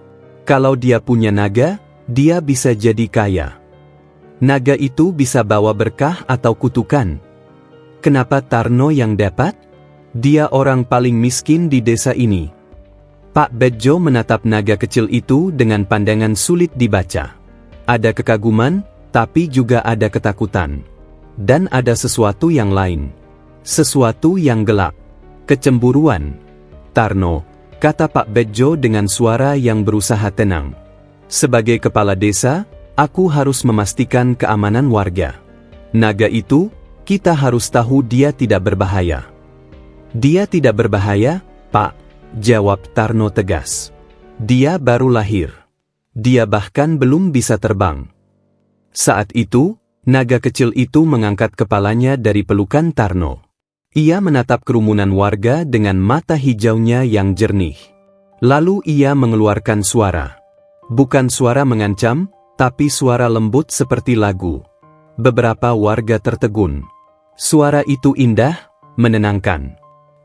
Kalau dia punya naga, dia bisa jadi kaya. Naga itu bisa bawa berkah atau kutukan. Kenapa Tarno yang dapat? Dia orang paling miskin di desa ini. Pak Bedjo menatap naga kecil itu dengan pandangan sulit dibaca. Ada kekaguman, tapi juga ada ketakutan. Dan ada sesuatu yang lain. Sesuatu yang gelap. Kecemburuan. Tarno, kata Pak Bedjo dengan suara yang berusaha tenang. Sebagai kepala desa, aku harus memastikan keamanan warga. Naga itu, kita harus tahu dia tidak berbahaya. Dia tidak berbahaya, Pak, jawab Tarno tegas. Dia baru lahir. Dia bahkan belum bisa terbang. Saat itu, naga kecil itu mengangkat kepalanya dari pelukan Tarno. Ia menatap kerumunan warga dengan mata hijaunya yang jernih. Lalu ia mengeluarkan suara. Bukan suara mengancam, tapi suara lembut seperti lagu. Beberapa warga tertegun. Suara itu indah, menenangkan.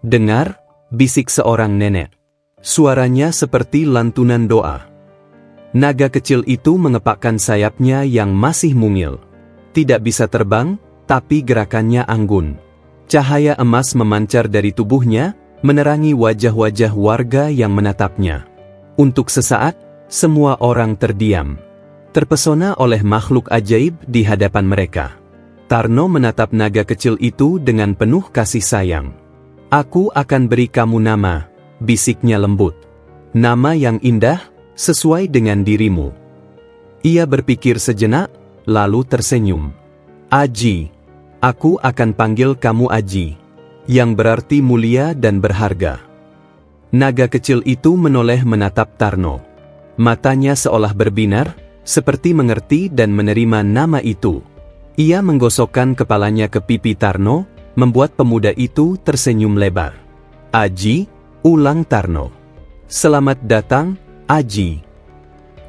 Dengar, bisik seorang nenek. Suaranya seperti lantunan doa. Naga kecil itu mengepakkan sayapnya yang masih mungil. Tidak bisa terbang, tapi gerakannya anggun. Cahaya emas memancar dari tubuhnya, menerangi wajah-wajah warga yang menatapnya. Untuk sesaat, semua orang terdiam. Terpesona oleh makhluk ajaib di hadapan mereka. Tarno menatap naga kecil itu dengan penuh kasih sayang. Aku akan beri kamu nama, bisiknya lembut. Nama yang indah, sesuai dengan dirimu. Ia berpikir sejenak, lalu tersenyum. Aji. Aku akan panggil kamu Aji. Yang berarti mulia dan berharga. Naga kecil itu menoleh menatap Tarno. Matanya seolah berbinar, seperti mengerti dan menerima nama itu. Ia menggosokkan kepalanya ke pipi Tarno, membuat pemuda itu tersenyum lebar. Aji, ulang Tarno. Selamat datang, Aji.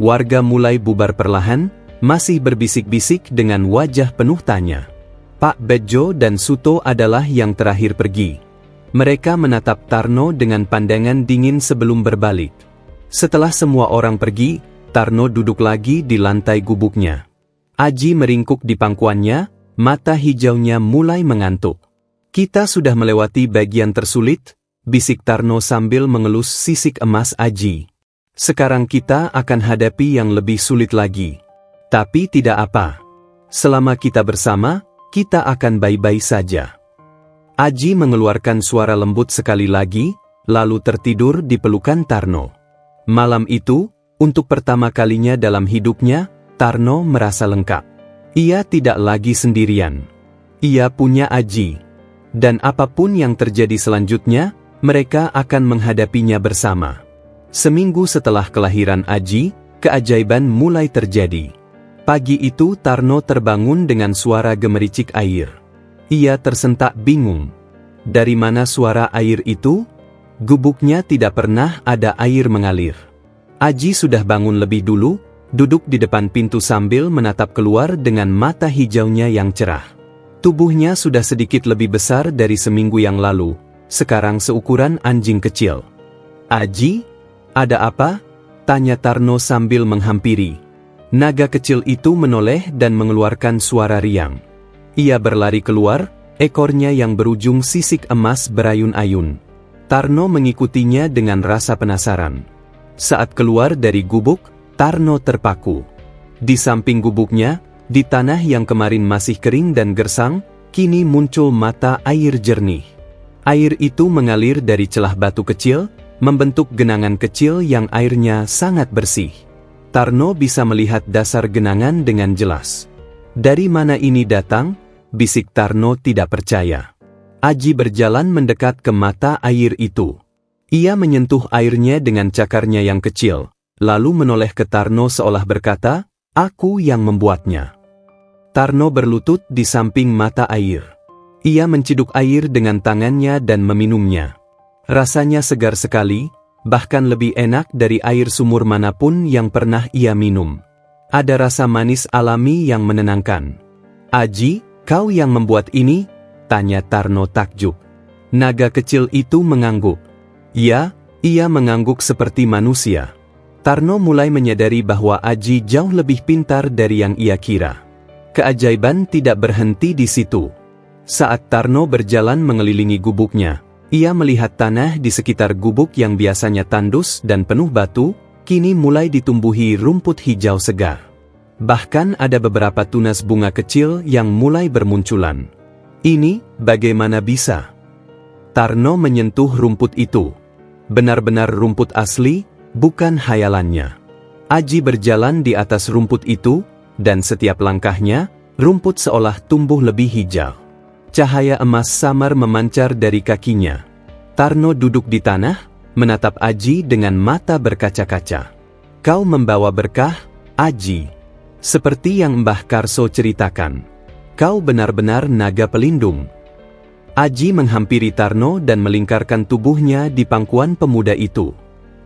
Warga mulai bubar perlahan, masih berbisik-bisik dengan wajah penuh tanya. Pak Bedjo dan Suto adalah yang terakhir pergi. Mereka menatap Tarno dengan pandangan dingin sebelum berbalik. Setelah semua orang pergi, Tarno duduk lagi di lantai gubuknya. Aji meringkuk di pangkuannya, mata hijaunya mulai mengantuk. Kita sudah melewati bagian tersulit, bisik Tarno sambil mengelus sisik emas Aji. Sekarang kita akan hadapi yang lebih sulit lagi. Tapi tidak apa. Selama kita bersama, kita akan baik-baik saja. Aji mengeluarkan suara lembut sekali lagi, lalu tertidur di pelukan Tarno. Malam itu, untuk pertama kalinya dalam hidupnya, Tarno merasa lengkap. Ia tidak lagi sendirian. Ia punya Aji. Dan apapun yang terjadi selanjutnya, mereka akan menghadapinya bersama. Seminggu setelah kelahiran Aji, keajaiban mulai terjadi. Pagi itu Tarno terbangun dengan suara gemericik air. Ia tersentak bingung. Dari mana suara air itu? Gubuknya tidak pernah ada air mengalir. Aji sudah bangun lebih dulu, duduk di depan pintu sambil menatap keluar dengan mata hijaunya yang cerah. Tubuhnya sudah sedikit lebih besar dari seminggu yang lalu, sekarang seukuran anjing kecil. Aji? Ada apa? Tanya Tarno sambil menghampiri. Naga kecil itu menoleh dan mengeluarkan suara riang. Ia berlari keluar, ekornya yang berujung sisik emas berayun-ayun. Tarno mengikutinya dengan rasa penasaran. Saat keluar dari gubuk, Tarno terpaku. Di samping gubuknya, di tanah yang kemarin masih kering dan gersang, kini muncul mata air jernih. Air itu mengalir dari celah batu kecil, membentuk genangan kecil yang airnya sangat bersih. Tarno bisa melihat dasar genangan dengan jelas. Dari mana ini datang? Bisik Tarno tidak percaya. Aji berjalan mendekat ke mata air itu. Ia menyentuh airnya dengan cakarnya yang kecil, lalu menoleh ke Tarno seolah berkata, "Aku yang membuatnya." Tarno berlutut di samping mata air. Ia menciduk air dengan tangannya dan meminumnya. Rasanya segar sekali, bahkan lebih enak dari air sumur manapun yang pernah ia minum. Ada rasa manis alami yang menenangkan. "Aji, kau yang membuat ini?" tanya Tarno takjub. Naga kecil itu mengangguk. "Ya," ia mengangguk seperti manusia. Tarno mulai menyadari bahwa Aji jauh lebih pintar dari yang ia kira. Keajaiban tidak berhenti di situ. Saat Tarno berjalan mengelilingi gubuknya, ia melihat tanah di sekitar gubuk yang biasanya tandus dan penuh batu, kini mulai ditumbuhi rumput hijau segar. Bahkan ada beberapa tunas bunga kecil yang mulai bermunculan. "Ini bagaimana bisa?" Tarno menyentuh rumput itu. Benar-benar rumput asli, bukan hayalannya. Aji berjalan di atas rumput itu, dan setiap langkahnya, rumput seolah tumbuh lebih hijau. Cahaya emas samar memancar dari kakinya. Tarno duduk di tanah, menatap Aji dengan mata berkaca-kaca. "Kau membawa berkah, Aji. Seperti yang Mbah Karso ceritakan. Kau benar-benar naga pelindung." Aji menghampiri Tarno dan melingkarkan tubuhnya di pangkuan pemuda itu.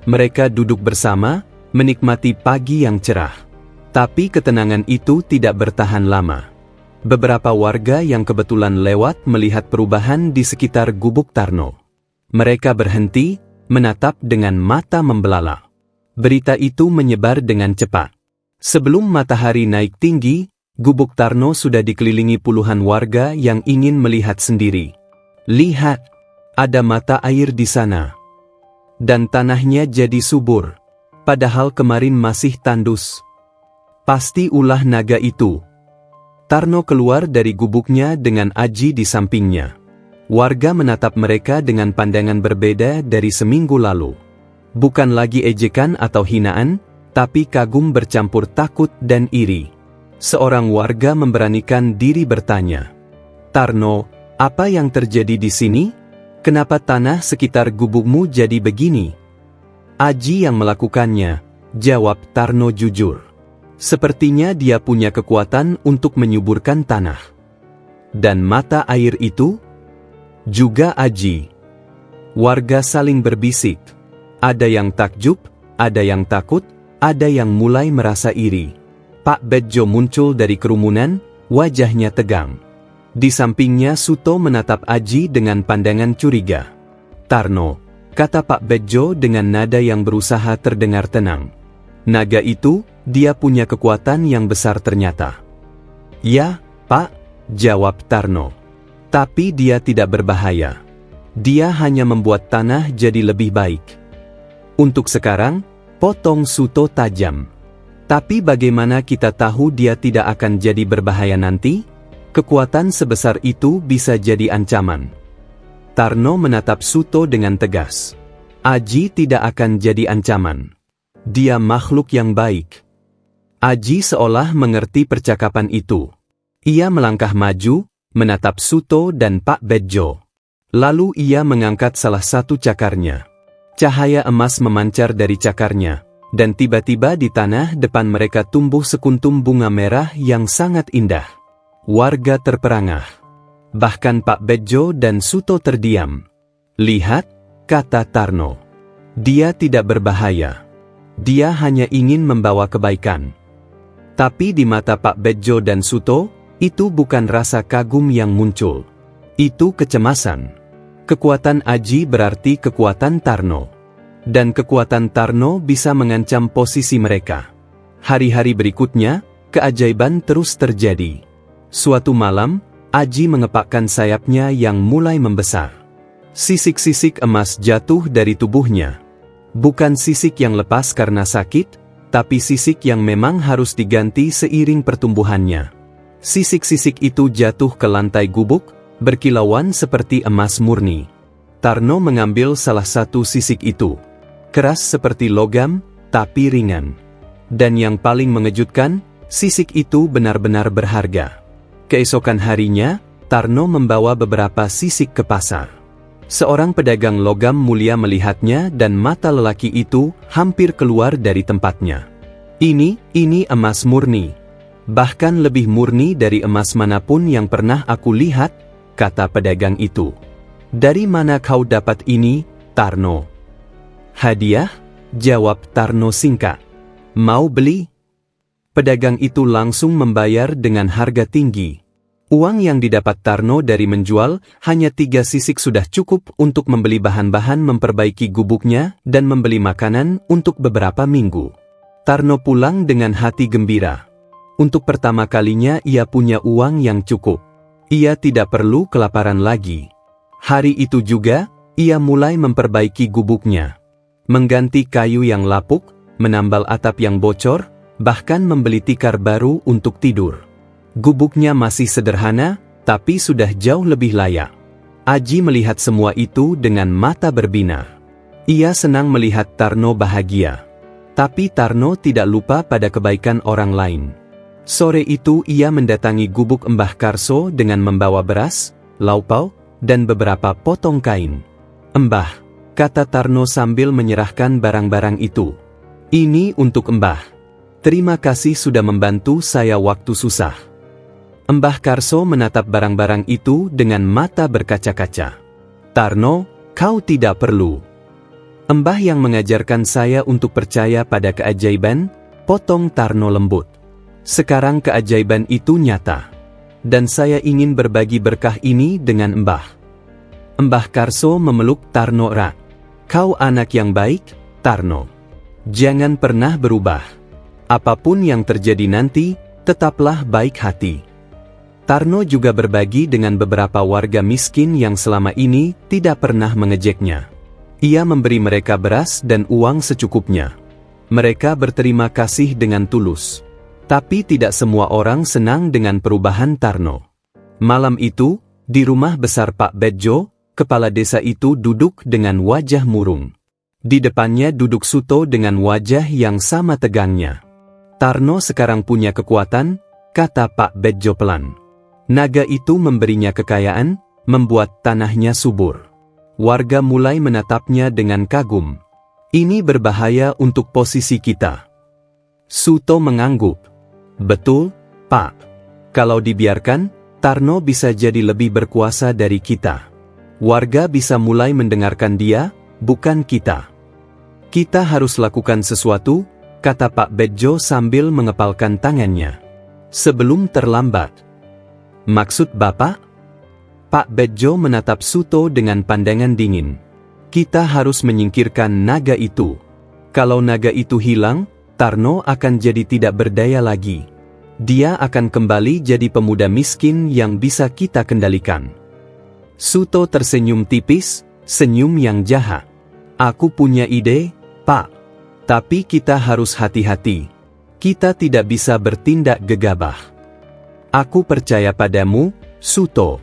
Mereka duduk bersama, menikmati pagi yang cerah. Tapi ketenangan itu tidak bertahan lama. Beberapa warga yang kebetulan lewat melihat perubahan di sekitar gubuk Tarno. Mereka berhenti, menatap dengan mata membelalak. Berita itu menyebar dengan cepat. Sebelum matahari naik tinggi, gubuk Tarno sudah dikelilingi puluhan warga yang ingin melihat sendiri. "Lihat, ada mata air di sana. Dan tanahnya jadi subur. Padahal kemarin masih tandus. Pasti ulah naga itu." Tarno keluar dari gubuknya dengan Aji di sampingnya. Warga menatap mereka dengan pandangan berbeda dari seminggu lalu. Bukan lagi ejekan atau hinaan, tapi kagum bercampur takut dan iri. Seorang warga memberanikan diri bertanya, "Tarno, apa yang terjadi di sini? Kenapa tanah sekitar gubukmu jadi begini?" "Aji yang melakukannya," jawab Tarno jujur. "Sepertinya dia punya kekuatan untuk menyuburkan tanah. Dan mata air itu? Juga Aji." Warga saling berbisik. Ada yang takjub, ada yang takut, ada yang mulai merasa iri. Pak Bedjo muncul dari kerumunan, wajahnya tegang. Di sampingnya Suto menatap Aji dengan pandangan curiga. "Tarno," kata Pak Bedjo dengan nada yang berusaha terdengar tenang. "Naga itu, dia punya kekuatan yang besar ternyata." "Ya, Pak," jawab Tarno. "Tapi dia tidak berbahaya. Dia hanya membuat tanah jadi lebih baik." "Untuk sekarang," potong Suto tajam. "Tapi bagaimana kita tahu dia tidak akan jadi berbahaya nanti? Kekuatan sebesar itu bisa jadi ancaman." Tarno menatap Suto dengan tegas. "Aji tidak akan jadi ancaman. Dia makhluk yang baik." Aji seolah mengerti percakapan itu. Ia melangkah maju, menatap Suto dan Pak Bedjo. Lalu ia mengangkat salah satu cakarnya. Cahaya emas memancar dari cakarnya, dan tiba-tiba di tanah depan mereka tumbuh sekuntum bunga merah yang sangat indah. Warga terperangah. Bahkan Pak Bedjo dan Suto terdiam. "Lihat," kata Tarno. "Dia tidak berbahaya. Dia hanya ingin membawa kebaikan." Tapi di mata Pak Bedjo dan Suto, itu bukan rasa kagum yang muncul. Itu kecemasan. Kekuatan Aji berarti kekuatan Tarno. Dan kekuatan Tarno bisa mengancam posisi mereka. Hari-hari berikutnya, keajaiban terus terjadi. Suatu malam, Aji mengepakkan sayapnya yang mulai membesar. Sisik-sisik emas jatuh dari tubuhnya. Bukan sisik yang lepas karena sakit, tapi sisik yang memang harus diganti seiring pertumbuhannya. Sisik-sisik itu jatuh ke lantai gubuk, berkilauan seperti emas murni. Tarno mengambil salah satu sisik itu. Keras seperti logam, tapi ringan. Dan yang paling mengejutkan, sisik itu benar-benar berharga. Keesokan harinya, Tarno membawa beberapa sisik ke pasar. Seorang pedagang logam mulia melihatnya dan mata lelaki itu hampir keluar dari tempatnya. Ini emas murni. Bahkan lebih murni dari emas manapun yang pernah aku lihat, kata pedagang itu. Dari mana kau dapat ini, Tarno? Hadiah, jawab Tarno singkat. Mau beli? Pedagang itu langsung membayar dengan harga tinggi. Uang yang didapat Tarno dari menjual hanya 3 sisik sudah cukup untuk membeli bahan-bahan memperbaiki gubuknya dan membeli makanan untuk beberapa minggu. Tarno pulang dengan hati gembira. Untuk pertama kalinya ia punya uang yang cukup. Ia tidak perlu kelaparan lagi. Hari itu juga, ia mulai memperbaiki gubuknya. Mengganti kayu yang lapuk, menambal atap yang bocor, bahkan membeli tikar baru untuk tidur. Gubuknya masih sederhana, tapi sudah jauh lebih layak. Aji melihat semua itu dengan mata berbinar. Ia senang melihat Tarno bahagia. Tapi Tarno tidak lupa pada kebaikan orang lain. Sore itu ia mendatangi gubuk Mbah Karso dengan membawa beras, laupau, dan beberapa potong kain. Mbah, kata Tarno sambil menyerahkan barang-barang itu. Ini untuk Mbah. Terima kasih sudah membantu saya waktu susah. Mbah Karso menatap barang-barang itu dengan mata berkaca-kaca. Tarno, kau tidak perlu. Mbah yang mengajarkan saya untuk percaya pada keajaiban, potong Tarno lembut. Sekarang keajaiban itu nyata. Dan saya ingin berbagi berkah ini dengan Mbah. Mbah Karso memeluk Tarno erat. Kau anak yang baik, Tarno. Jangan pernah berubah. Apapun yang terjadi nanti, tetaplah baik hati. Tarno juga berbagi dengan beberapa warga miskin yang selama ini tidak pernah mengejeknya. Ia memberi mereka beras dan uang secukupnya. Mereka berterima kasih dengan tulus. Tapi tidak semua orang senang dengan perubahan Tarno. Malam itu, di rumah besar Pak Bedjo, kepala desa itu duduk dengan wajah murung. Di depannya duduk Suto dengan wajah yang sama tegangnya. Tarno sekarang punya kekuatan, kata Pak Bedjo pelan. Naga itu memberinya kekayaan, membuat tanahnya subur. Warga mulai menatapnya dengan kagum. Ini berbahaya untuk posisi kita. Suto mengangguk. Betul, Pak. Kalau dibiarkan, Tarno bisa jadi lebih berkuasa dari kita. Warga bisa mulai mendengarkan dia, bukan kita. Kita harus lakukan sesuatu, kata Pak Bedjo sambil mengepalkan tangannya. Sebelum terlambat. Maksud Bapak? Pak Bedjo menatap Suto dengan pandangan dingin. Kita harus menyingkirkan naga itu. Kalau naga itu hilang, Tarno akan jadi tidak berdaya lagi. Dia akan kembali jadi pemuda miskin yang bisa kita kendalikan. Suto tersenyum tipis, senyum yang jahat. Aku punya ide, Pak. Tapi kita harus hati-hati. Kita tidak bisa bertindak gegabah. Aku percaya padamu, Suto.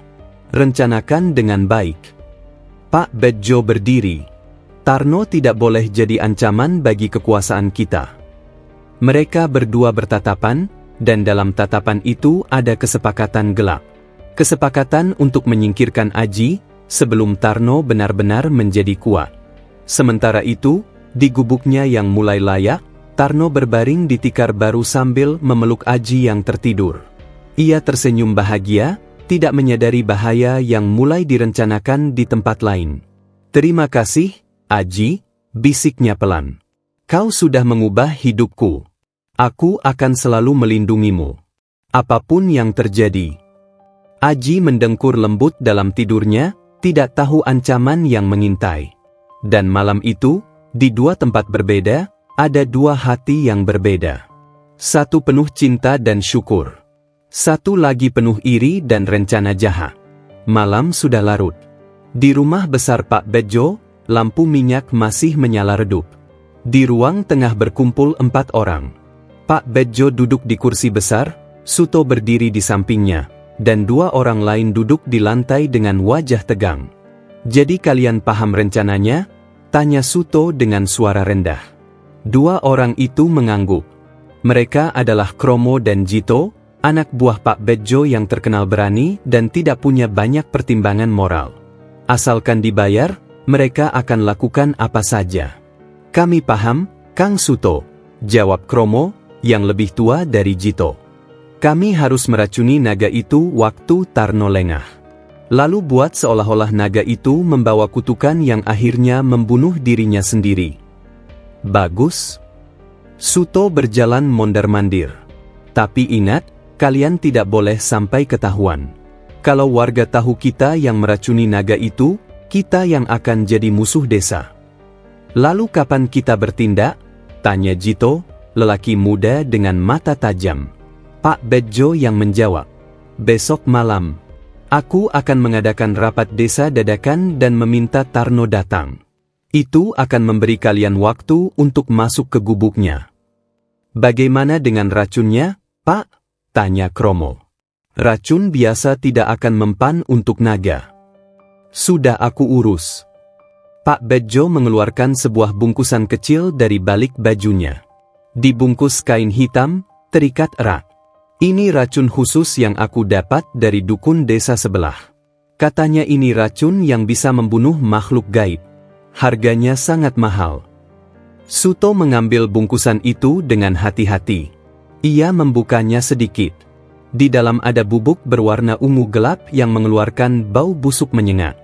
Rencanakan dengan baik. Pak Bedjo berdiri. Tarno tidak boleh jadi ancaman bagi kekuasaan kita. Mereka berdua bertatapan, dan dalam tatapan itu ada kesepakatan gelap. Kesepakatan untuk menyingkirkan Aji, sebelum Tarno benar-benar menjadi kuat. Sementara itu, di gubuknya yang mulai layak, Tarno berbaring di tikar baru sambil memeluk Aji yang tertidur. Ia tersenyum bahagia, tidak menyadari bahaya yang mulai direncanakan di tempat lain. Terima kasih, Aji, bisiknya pelan. Kau sudah mengubah hidupku. Aku akan selalu melindungimu. Apapun yang terjadi. Aji mendengkur lembut dalam tidurnya, tidak tahu ancaman yang mengintai. Dan malam itu, di dua tempat berbeda, ada dua hati yang berbeda. Satu penuh cinta dan syukur. Satu lagi penuh iri dan rencana jahat. Malam sudah larut. Di rumah besar Pak Bedjo, lampu minyak masih menyala redup. Di ruang tengah berkumpul 4 orang. Pak Bedjo duduk di kursi besar, Suto berdiri di sampingnya, dan 2 orang lain duduk di lantai dengan wajah tegang. Jadi kalian paham rencananya? Tanya Suto dengan suara rendah. 2 orang itu mengangguk. Mereka adalah Kromo dan Jito, anak buah Pak Bedjo yang terkenal berani dan tidak punya banyak pertimbangan moral. Asalkan dibayar, mereka akan lakukan apa saja. Kami paham, Kang Suto, jawab Kromo, yang lebih tua dari Jito. Kami harus meracuni naga itu waktu Tarno lengah. Lalu buat seolah-olah naga itu membawa kutukan yang akhirnya membunuh dirinya sendiri. Bagus. Suto berjalan mondar-mandir. Tapi ingat, kalian tidak boleh sampai ketahuan. Kalau warga tahu kita yang meracuni naga itu, kita yang akan jadi musuh desa. Lalu kapan kita bertindak? Tanya Jito, lelaki muda dengan mata tajam. Pak Bedjo yang menjawab. Besok malam, aku akan mengadakan rapat desa dadakan dan meminta Tarno datang. Itu akan memberi kalian waktu untuk masuk ke gubuknya. Bagaimana dengan racunnya, Pak? Tanya Kromo. Racun biasa tidak akan mempan untuk naga. Sudah aku urus. Pak Bedjo mengeluarkan sebuah bungkusan kecil dari balik bajunya. Dibungkus kain hitam, terikat erat. Ini racun khusus yang aku dapat dari dukun desa sebelah. Katanya ini racun yang bisa membunuh makhluk gaib. Harganya sangat mahal. Suto mengambil bungkusan itu dengan hati-hati. Ia membukanya sedikit. Di dalam ada bubuk berwarna ungu gelap yang mengeluarkan bau busuk menyengat.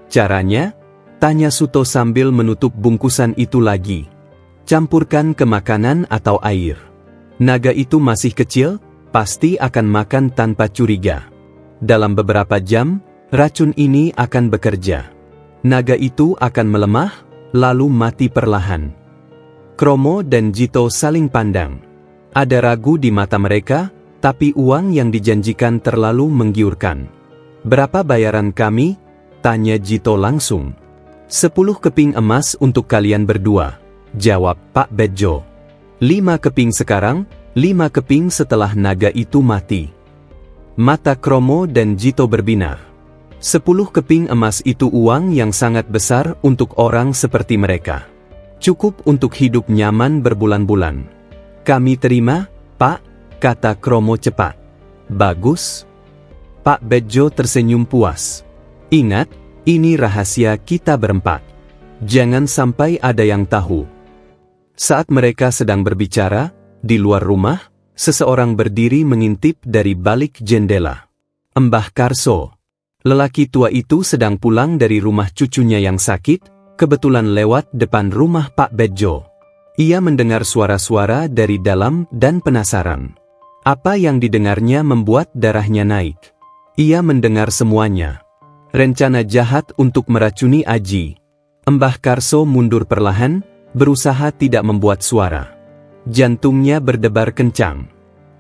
Caranya? Tanya Suto sambil menutup bungkusan itu lagi. Campurkan ke makanan atau air. Naga itu masih kecil, pasti akan makan tanpa curiga. Dalam beberapa jam, racun ini akan bekerja. Naga itu akan melemah, lalu mati perlahan. Kromo dan Jito saling pandang. Ada ragu di mata mereka, tapi uang yang dijanjikan terlalu menggiurkan. Berapa bayaran kami? Tanya Jito langsung. 10 keping emas untuk kalian berdua, jawab Pak Bedjo. 5 keping sekarang, 5 keping setelah naga itu mati. Mata Kromo dan Jito berbinar. 10 keping emas itu uang yang sangat besar untuk orang seperti mereka. Cukup untuk hidup nyaman berbulan-bulan. Kami terima, Pak, kata Kromo cepat. Bagus. Pak Bedjo tersenyum puas. Ingat, ini rahasia kita berempat. Jangan sampai ada yang tahu. Saat mereka sedang berbicara, di luar rumah, seseorang berdiri mengintip dari balik jendela. Mbah Karso. Lelaki tua itu sedang pulang dari rumah cucunya yang sakit, kebetulan lewat depan rumah Pak Bedjo. Ia mendengar suara-suara dari dalam dan penasaran. Apa yang didengarnya membuat darahnya naik. Ia mendengar semuanya. Rencana jahat untuk meracuni Aji. Mbah Karso mundur perlahan, berusaha tidak membuat suara. Jantungnya berdebar kencang.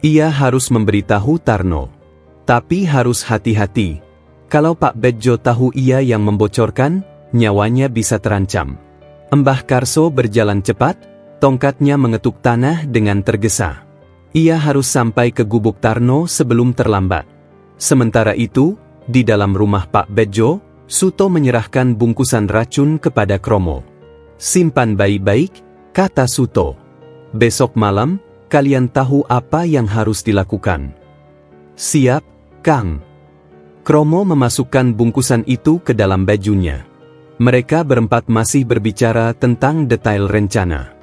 Ia harus memberitahu Tarno. Tapi harus hati-hati. Kalau Pak Bedjo tahu ia yang membocorkan, nyawanya bisa terancam. Mbah Karso berjalan cepat, tongkatnya mengetuk tanah dengan tergesa. Ia harus sampai ke gubuk Tarno sebelum terlambat. Sementara itu, di dalam rumah Pak Bedjo, Suto menyerahkan bungkusan racun kepada Kromo. Simpan baik-baik, kata Suto. Besok malam, kalian tahu apa yang harus dilakukan. Siap, Kang. Kromo memasukkan bungkusan itu ke dalam bajunya. Mereka berempat masih berbicara tentang detail rencana.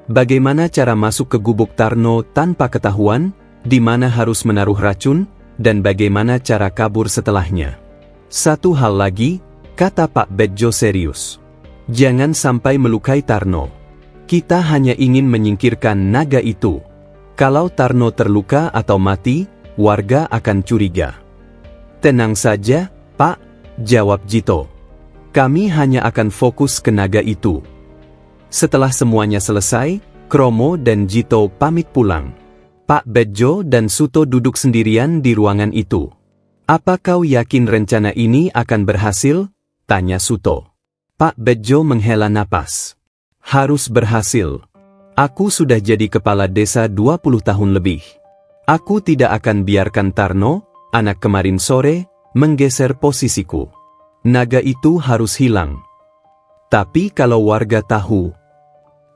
Bagaimana cara masuk ke gubuk Tarno tanpa ketahuan, di mana harus menaruh racun, dan bagaimana cara kabur setelahnya. Satu hal lagi, kata Pak Bedjo serius. Jangan sampai melukai Tarno. Kita hanya ingin menyingkirkan naga itu. Kalau Tarno terluka atau mati, warga akan curiga. Tenang saja, Pak, jawab Jito. Kami hanya akan fokus ke naga itu. Setelah semuanya selesai, Kromo dan Jito pamit pulang. Pak Bedjo dan Suto duduk sendirian di ruangan itu. Apa kau yakin rencana ini akan berhasil? Tanya Suto. Pak Bedjo menghela napas. Harus berhasil. Aku sudah jadi kepala desa 20 tahun lebih. Aku tidak akan biarkan Tarno, anak kemarin sore, menggeser posisiku. Naga itu harus hilang. Tapi kalau warga tahu.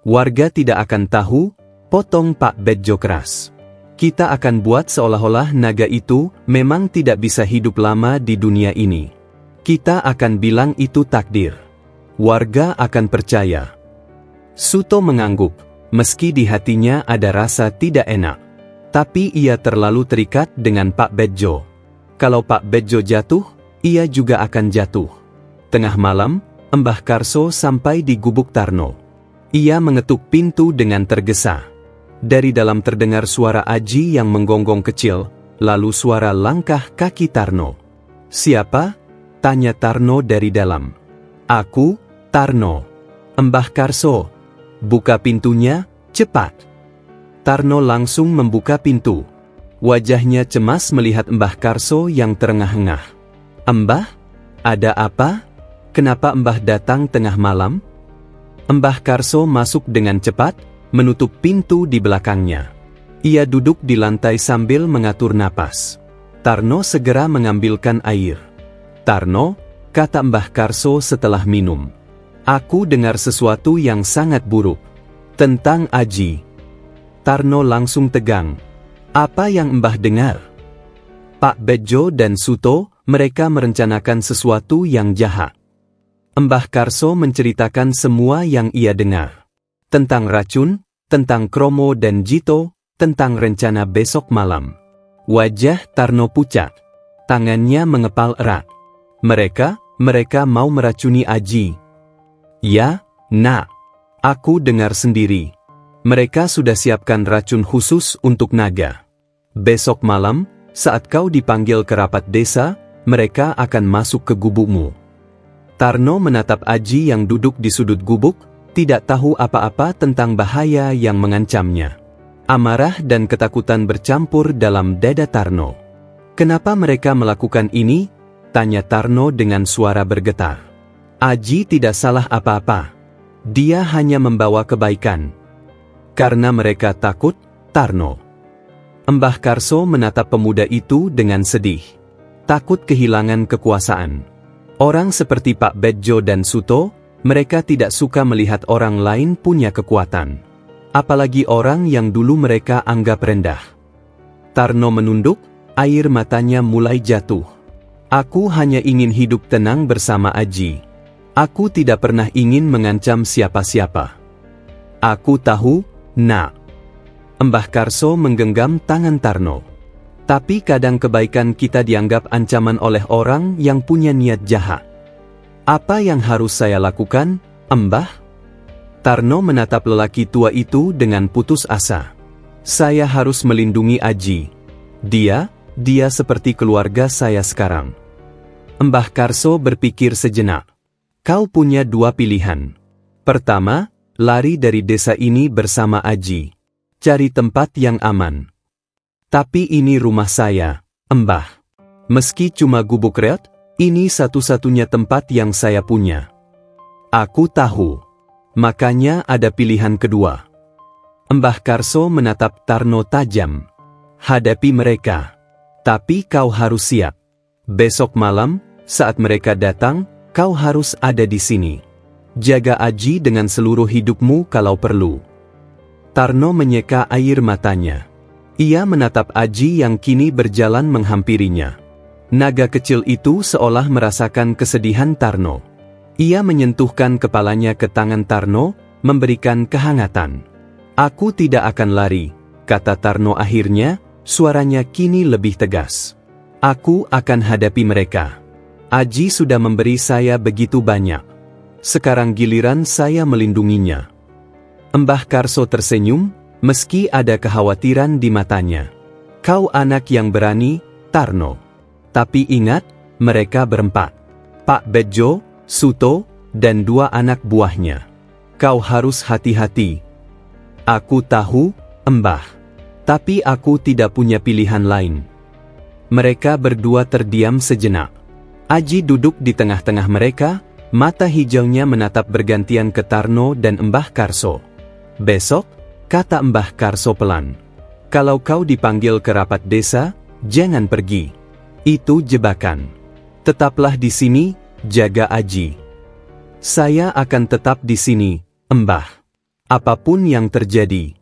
Warga tidak akan tahu, potong Pak Bedjo keras. Kita akan buat seolah-olah naga itu memang tidak bisa hidup lama di dunia ini. Kita akan bilang itu takdir. Warga akan percaya. Suto mengangguk, meski di hatinya ada rasa tidak enak. Tapi ia terlalu terikat dengan Pak Bedjo. Kalau Pak Bedjo jatuh, ia juga akan jatuh. Tengah malam, Mbah Karso sampai di gubuk Tarno. Ia mengetuk pintu dengan tergesa. Dari dalam terdengar suara Aji yang menggonggong kecil, lalu suara langkah kaki Tarno. "Siapa?" tanya Tarno dari dalam. "Aku, Tarno." "Mbah Karso." "Buka pintunya, cepat." Tarno langsung membuka pintu. Wajahnya cemas melihat Mbah Karso yang terengah-engah. "Mbah, ada apa? Kenapa Mbah datang tengah malam?" Mbah Karso masuk dengan cepat, menutup pintu di belakangnya. Ia duduk di lantai sambil mengatur napas. Tarno segera mengambilkan air. "Tarno," kata Mbah Karso setelah minum. "Aku dengar sesuatu yang sangat buruk. Tentang Aji." Tarno langsung tegang. "Apa yang Mbah dengar?" "Pak Bedjo dan Suto, mereka merencanakan sesuatu yang jahat." Mbah Karso menceritakan semua yang ia dengar. Tentang racun, tentang Kromo dan Jito, tentang rencana besok malam. Wajah Tarno pucat. Tangannya mengepal erat. Mereka mau meracuni Aji." "Ya, Nak. Aku dengar sendiri. Mereka sudah siapkan racun khusus untuk naga. Besok malam, saat kau dipanggil ke rapat desa, mereka akan masuk ke gubukmu." Tarno menatap Aji yang duduk di sudut gubuk, tidak tahu apa-apa tentang bahaya yang mengancamnya. Amarah dan ketakutan bercampur dalam dada Tarno. "Kenapa mereka melakukan ini?" tanya Tarno dengan suara bergetar. "Aji tidak salah apa-apa. Dia hanya membawa kebaikan." "Karena mereka takut, Tarno." Mbah Karso menatap pemuda itu dengan sedih. Takut kehilangan kekuasaan. Orang seperti Pak Bedjo dan Suto, mereka tidak suka melihat orang lain punya kekuatan. Apalagi orang yang dulu mereka anggap rendah. Tarno menunduk, air matanya mulai jatuh. "Aku hanya ingin hidup tenang bersama Aji. Aku tidak pernah ingin mengancam siapa-siapa." "Aku tahu, Nak." Mbah Karso menggenggam tangan Tarno. "Tapi kadang kebaikan kita dianggap ancaman oleh orang yang punya niat jahat. Apa yang harus saya lakukan, Mbah?" Tarno menatap lelaki tua itu dengan putus asa. "Saya harus melindungi Aji. Dia seperti keluarga saya sekarang." Mbah Karso berpikir sejenak. "Kau punya dua pilihan. Pertama, lari dari desa ini bersama Aji. Cari tempat yang aman. Tapi ini rumah saya, Mbah. Meski cuma gubuk reot, ini satu-satunya tempat yang saya punya." "Aku tahu. Makanya ada pilihan kedua." Mbah Karso menatap Tarno tajam. "Hadapi mereka. Tapi kau harus siap. Besok malam, saat mereka datang, kau harus ada di sini. Jaga Aji dengan seluruh hidupmu kalau perlu." Tarno menyeka air matanya. Ia menatap Aji yang kini berjalan menghampirinya. Naga kecil itu seolah merasakan kesedihan Tarno. Ia menyentuhkan kepalanya ke tangan Tarno, memberikan kehangatan. "Aku tidak akan lari," kata Tarno akhirnya, suaranya kini lebih tegas. "Aku akan hadapi mereka. Aji sudah memberi saya begitu banyak. Sekarang giliran saya melindunginya." Mbah Karso tersenyum, meski ada kekhawatiran di matanya. "Kau anak yang berani, Tarno. Tapi ingat, mereka berempat. Pak Bedjo, Suto, dan dua anak buahnya. Kau harus hati-hati." "Aku tahu, Mbah. Tapi aku tidak punya pilihan lain." Mereka berdua terdiam sejenak. Aji duduk di tengah-tengah mereka, mata hijaunya menatap bergantian ke Tarno dan Mbah Karso. "Besok," kata Mbah Karso pelan, "kalau kau dipanggil ke rapat desa, jangan pergi. Itu jebakan. Tetaplah di sini, jaga Aji." "Saya akan tetap di sini, Mbah. Apapun yang terjadi."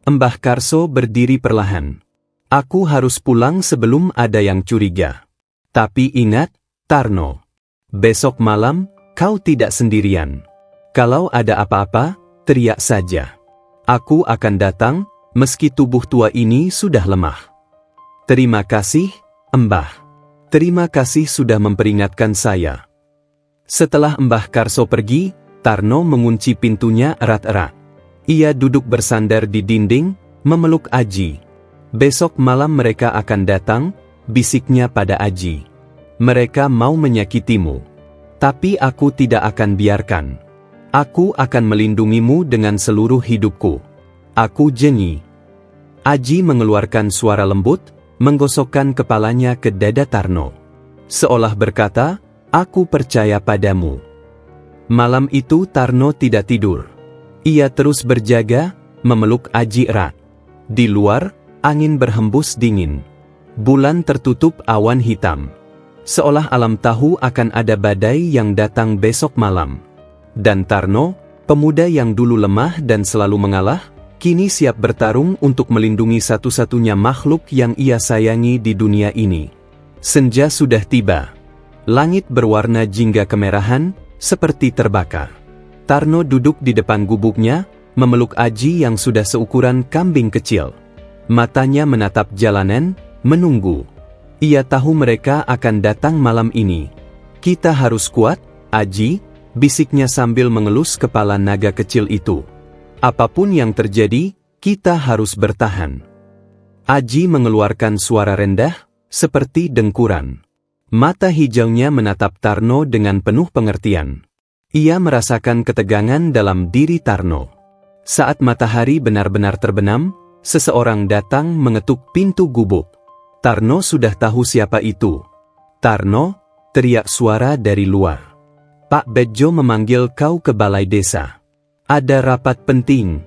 Mbah Karso berdiri perlahan. "Aku harus pulang sebelum ada yang curiga. Tapi ingat, Tarno. Besok malam, kau tidak sendirian. Kalau ada apa-apa, teriak saja. Aku akan datang, meski tubuh tua ini sudah lemah. Terima kasih, Mbah. Terima kasih sudah memperingatkan saya. Setelah Mbah Karso pergi, Tarno mengunci pintunya erat-erat. Ia duduk bersandar di dinding, memeluk Aji. Besok malam mereka akan datang, bisiknya pada Aji. Mereka mau menyakitimu. Tapi aku tidak akan biarkan. Aku akan melindungimu dengan seluruh hidupku. Aku janji. Aji mengeluarkan suara lembut, menggosokkan kepalanya ke dada Tarno. Seolah berkata, aku percaya padamu. Malam itu Tarno tidak tidur. Ia terus berjaga, memeluk Aji erat. Di luar, angin berhembus dingin. Bulan tertutup awan hitam. Seolah alam tahu akan ada badai yang datang besok malam. Dan Tarno, pemuda yang dulu lemah dan selalu mengalah, kini siap bertarung untuk melindungi satu-satunya makhluk yang ia sayangi di dunia ini. Senja sudah tiba. Langit berwarna jingga kemerahan, seperti terbakar. Tarno duduk di depan gubuknya, memeluk Aji yang sudah seukuran kambing kecil. Matanya menatap jalanan, menunggu. Ia tahu mereka akan datang malam ini. Kita harus kuat, Aji, bisiknya sambil mengelus kepala naga kecil itu. Apapun yang terjadi, kita harus bertahan. Aji mengeluarkan suara rendah, seperti dengkuran. Mata hijaunya menatap Tarno dengan penuh pengertian. Ia merasakan ketegangan dalam diri Tarno. Saat matahari benar-benar terbenam, seseorang datang mengetuk pintu gubuk. Tarno sudah tahu siapa itu. Tarno, teriak suara dari luar. Pak Bejo memanggil kau ke balai desa. Ada rapat penting.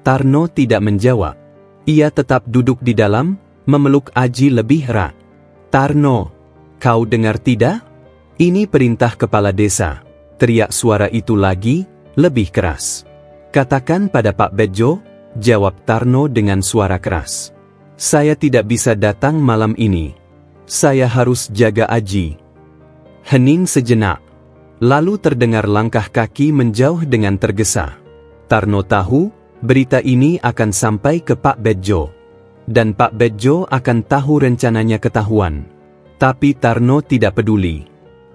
Tarno tidak menjawab. Ia tetap duduk di dalam, memeluk Aji lebih erat. Tarno, kau dengar tidak? Ini perintah kepala desa. Teriak suara itu lagi, lebih keras. Katakan pada Pak Bejo, jawab Tarno dengan suara keras. Saya tidak bisa datang malam ini. Saya harus jaga Aji. Hening sejenak. Lalu terdengar langkah kaki menjauh dengan tergesa. Tarno tahu, berita ini akan sampai ke Pak Bejo. Dan Pak Bejo akan tahu rencananya ketahuan. Tapi Tarno tidak peduli.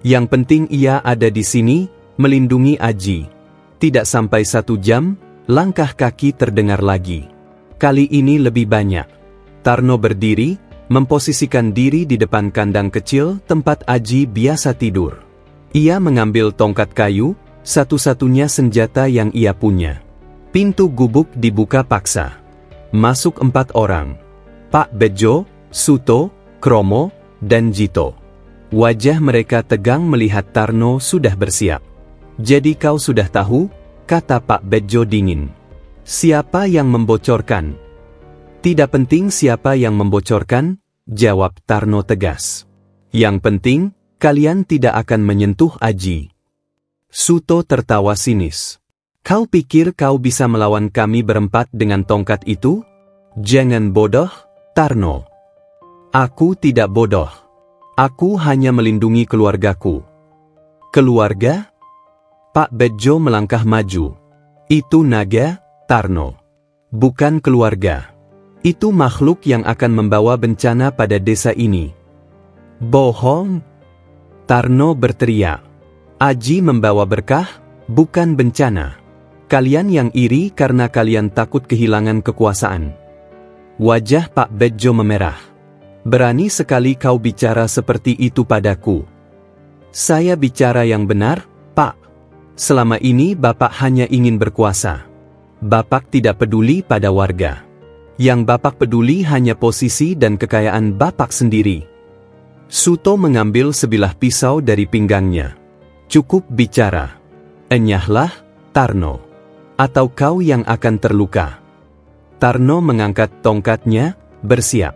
Yang penting ia ada di sini, melindungi Aji. Tidak sampai 1 jam, langkah kaki terdengar lagi. Kali ini lebih banyak. Tarno berdiri, memposisikan diri di depan kandang kecil tempat Aji biasa tidur. Ia mengambil tongkat kayu, satu-satunya senjata yang ia punya. Pintu gubuk dibuka paksa. Masuk 4 orang. Pak Bejo, Suto, Kromo, dan Jito. Wajah mereka tegang melihat Tarno sudah bersiap. Jadi kau sudah tahu, kata Pak Bejo dingin. Siapa yang membocorkan? Tidak penting siapa yang membocorkan, jawab Tarno tegas. Yang penting, kalian tidak akan menyentuh Aji. Suto tertawa sinis. Kau pikir kau bisa melawan kami berempat dengan tongkat itu? Jangan bodoh, Tarno. Aku tidak bodoh. Aku hanya melindungi keluargaku. Keluarga? Pak Bejo melangkah maju. Itu naga, Tarno. Bukan keluarga. Itu makhluk yang akan membawa bencana pada desa ini. Bohong! Tarno berteriak. Aji membawa berkah, bukan bencana. Kalian yang iri karena kalian takut kehilangan kekuasaan. Wajah Pak Bejo memerah. Berani sekali kau bicara seperti itu padaku. Saya bicara yang benar, Pak. Selama ini Bapak hanya ingin berkuasa. Bapak tidak peduli pada warga. Yang Bapak peduli hanya posisi dan kekayaan Bapak sendiri. Suto mengambil sebilah pisau dari pinggangnya. Cukup bicara. Enyahlah, Tarno. Atau kau yang akan terluka. Tarno mengangkat tongkatnya, bersiap.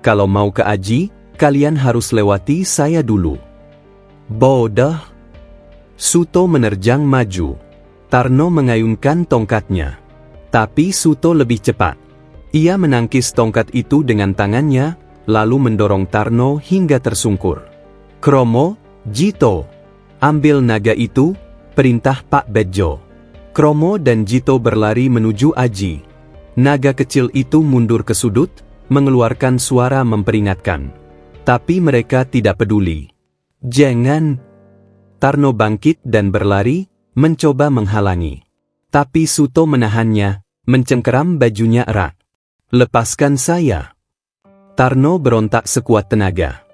Kalau mau ke Aji, kalian harus lewati saya dulu. Bodoh. Suto menerjang maju. Tarno mengayunkan tongkatnya. Tapi Suto lebih cepat. Ia menangkis tongkat itu dengan tangannya, lalu mendorong Tarno hingga tersungkur. Kromo, Jito, Ambil naga itu, perintah Pak Bejo. Kromo dan Jito berlari menuju Aji. Naga kecil itu mundur ke sudut, mengeluarkan suara memperingatkan. Tapi mereka tidak peduli. Jangan! Tarno bangkit dan berlari, mencoba menghalangi. Tapi Suto menahannya, mencengkeram bajunya erat. Lepaskan saya! Tarno berontak sekuat tenaga.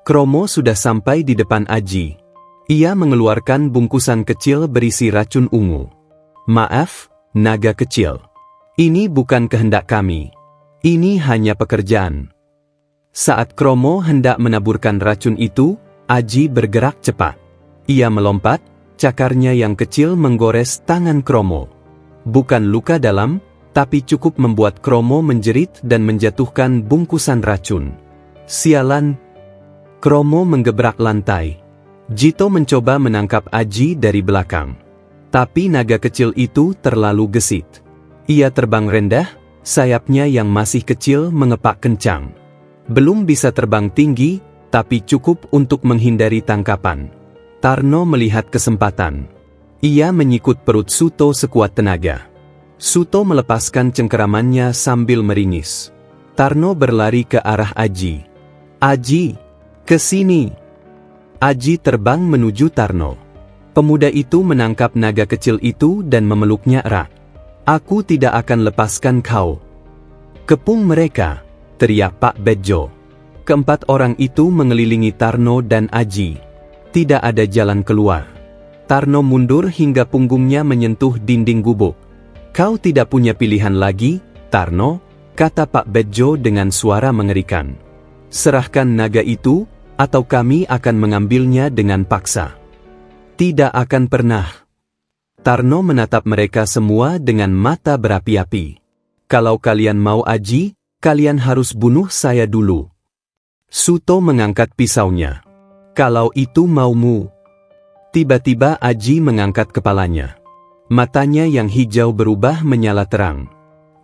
Kromo sudah sampai di depan Aji. Ia mengeluarkan bungkusan kecil berisi racun ungu. Maaf, naga kecil. Ini bukan kehendak kami. Ini hanya pekerjaan. Saat Kromo hendak menaburkan racun itu, Aji bergerak cepat. Ia melompat, cakarnya yang kecil menggores tangan Kromo. Bukan luka dalam, tapi cukup membuat Kromo menjerit dan menjatuhkan bungkusan racun. Sialan! Kromo menggebrak lantai. Jito mencoba menangkap Aji dari belakang. Tapi naga kecil itu terlalu gesit. Ia terbang rendah, sayapnya yang masih kecil mengepak kencang. Belum bisa terbang tinggi, tapi cukup untuk menghindari tangkapan. Tarno melihat kesempatan. Ia menyikut perut Suto sekuat tenaga. Suto melepaskan cengkeramannya sambil meringis. Tarno berlari ke arah Aji. Aji, ke sini! Aji terbang menuju Tarno. Pemuda itu menangkap naga kecil itu dan memeluknya erat. Aku tidak akan lepaskan kau. Kepung mereka, teriak Pak Bejo. Keempat orang itu mengelilingi Tarno dan Aji. Tidak ada jalan keluar. Tarno mundur hingga punggungnya menyentuh dinding gubuk. Kau tidak punya pilihan lagi, Tarno, kata Pak Bejo dengan suara mengerikan. Serahkan naga itu, atau kami akan mengambilnya dengan paksa. Tidak akan pernah. Tarno menatap mereka semua dengan mata berapi-api. Kalau kalian mau Aji, kalian harus bunuh saya dulu. Suto mengangkat pisaunya. Kalau itu maumu. Tiba-tiba Aji mengangkat kepalanya. Matanya yang hijau berubah menyala terang.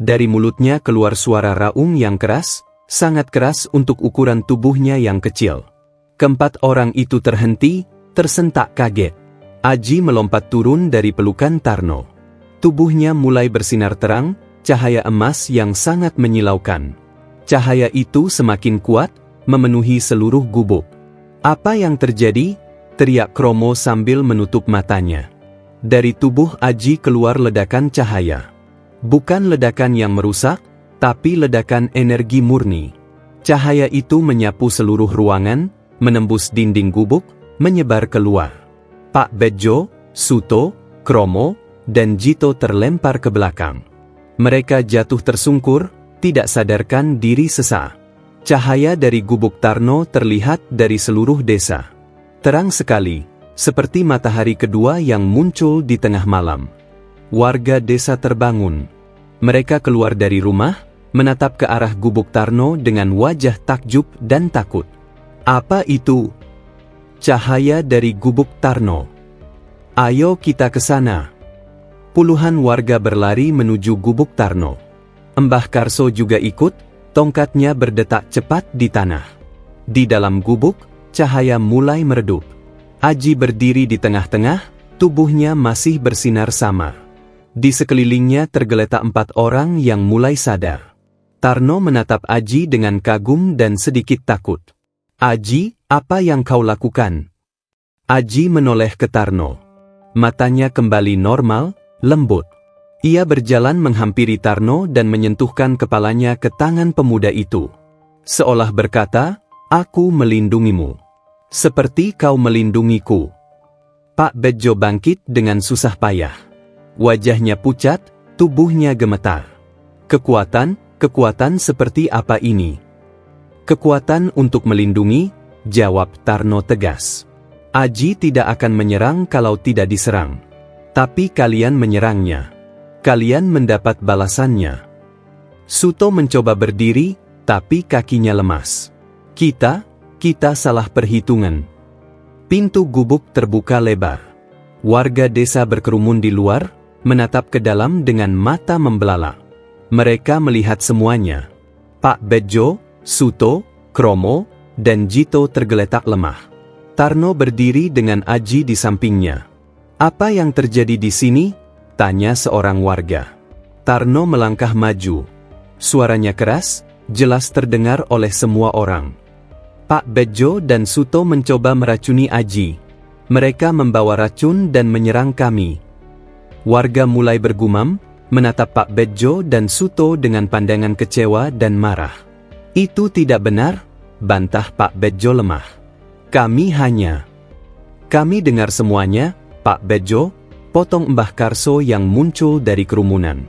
Dari mulutnya keluar suara raung yang keras, sangat keras untuk ukuran tubuhnya yang kecil. Keempat orang itu terhenti, tersentak kaget. Aji melompat turun dari pelukan Tarno. Tubuhnya mulai bersinar terang, cahaya emas yang sangat menyilaukan. Cahaya itu semakin kuat, memenuhi seluruh gubuk. Apa yang terjadi? Teriak Kromo sambil menutup matanya. Dari tubuh Aji keluar ledakan cahaya. Bukan ledakan yang merusak, tapi ledakan energi murni. Cahaya itu menyapu seluruh ruangan, menembus dinding gubuk, menyebar keluar. Pak Bejo, Suto, Kromo, dan Jito terlempar ke belakang. Mereka jatuh tersungkur, tidak sadarkan diri sesaat. Cahaya dari gubuk Tarno terlihat dari seluruh desa. Terang sekali, seperti matahari kedua yang muncul di tengah malam. Warga desa terbangun. Mereka keluar dari rumah, menatap ke arah gubuk Tarno dengan wajah takjub dan takut. Apa itu? Cahaya dari gubuk Tarno. Ayo kita ke sana. Puluhan warga berlari menuju gubuk Tarno. Mbah Karso juga ikut, tongkatnya berdetak cepat di tanah. Di dalam gubuk, cahaya mulai meredup. Aji berdiri di tengah-tengah, tubuhnya masih bersinar samar. Di sekelilingnya tergeletak 4 orang yang mulai sadar. Tarno menatap Aji dengan kagum dan sedikit takut. Aji, apa yang kau lakukan? Aji menoleh ke Tarno. Matanya kembali normal, lembut. Ia berjalan menghampiri Tarno dan menyentuhkan kepalanya ke tangan pemuda itu. Seolah berkata, aku melindungimu. Seperti kau melindungiku. Pak Bejo bangkit dengan susah payah. Wajahnya pucat, tubuhnya gemetar. Kekuatan seperti apa ini? Kekuatan untuk melindungi, jawab Tarno tegas. Aji tidak akan menyerang kalau tidak diserang. Tapi kalian menyerangnya. Kalian mendapat balasannya. Suto mencoba berdiri, tapi kakinya lemas. Kita salah perhitungan. Pintu gubuk terbuka lebar. Warga desa berkerumun di luar, menatap ke dalam dengan mata membelalak. Mereka melihat semuanya. Pak Bejo, Suto, Kromo, dan Jito tergeletak lemah. Tarno berdiri dengan Aji di sampingnya. "Apa yang terjadi di sini?" tanya seorang warga. Tarno melangkah maju. Suaranya keras, jelas terdengar oleh semua orang. "Pak Bejo dan Suto mencoba meracuni Aji. Mereka membawa racun dan menyerang kami." Warga mulai bergumam, menatap Pak Bejo dan Suto dengan pandangan kecewa dan marah. "Itu tidak benar," bantah Pak Bejo lemah. Kami dengar semuanya, Pak Bejo," potong Mbah Karso yang muncul dari kerumunan.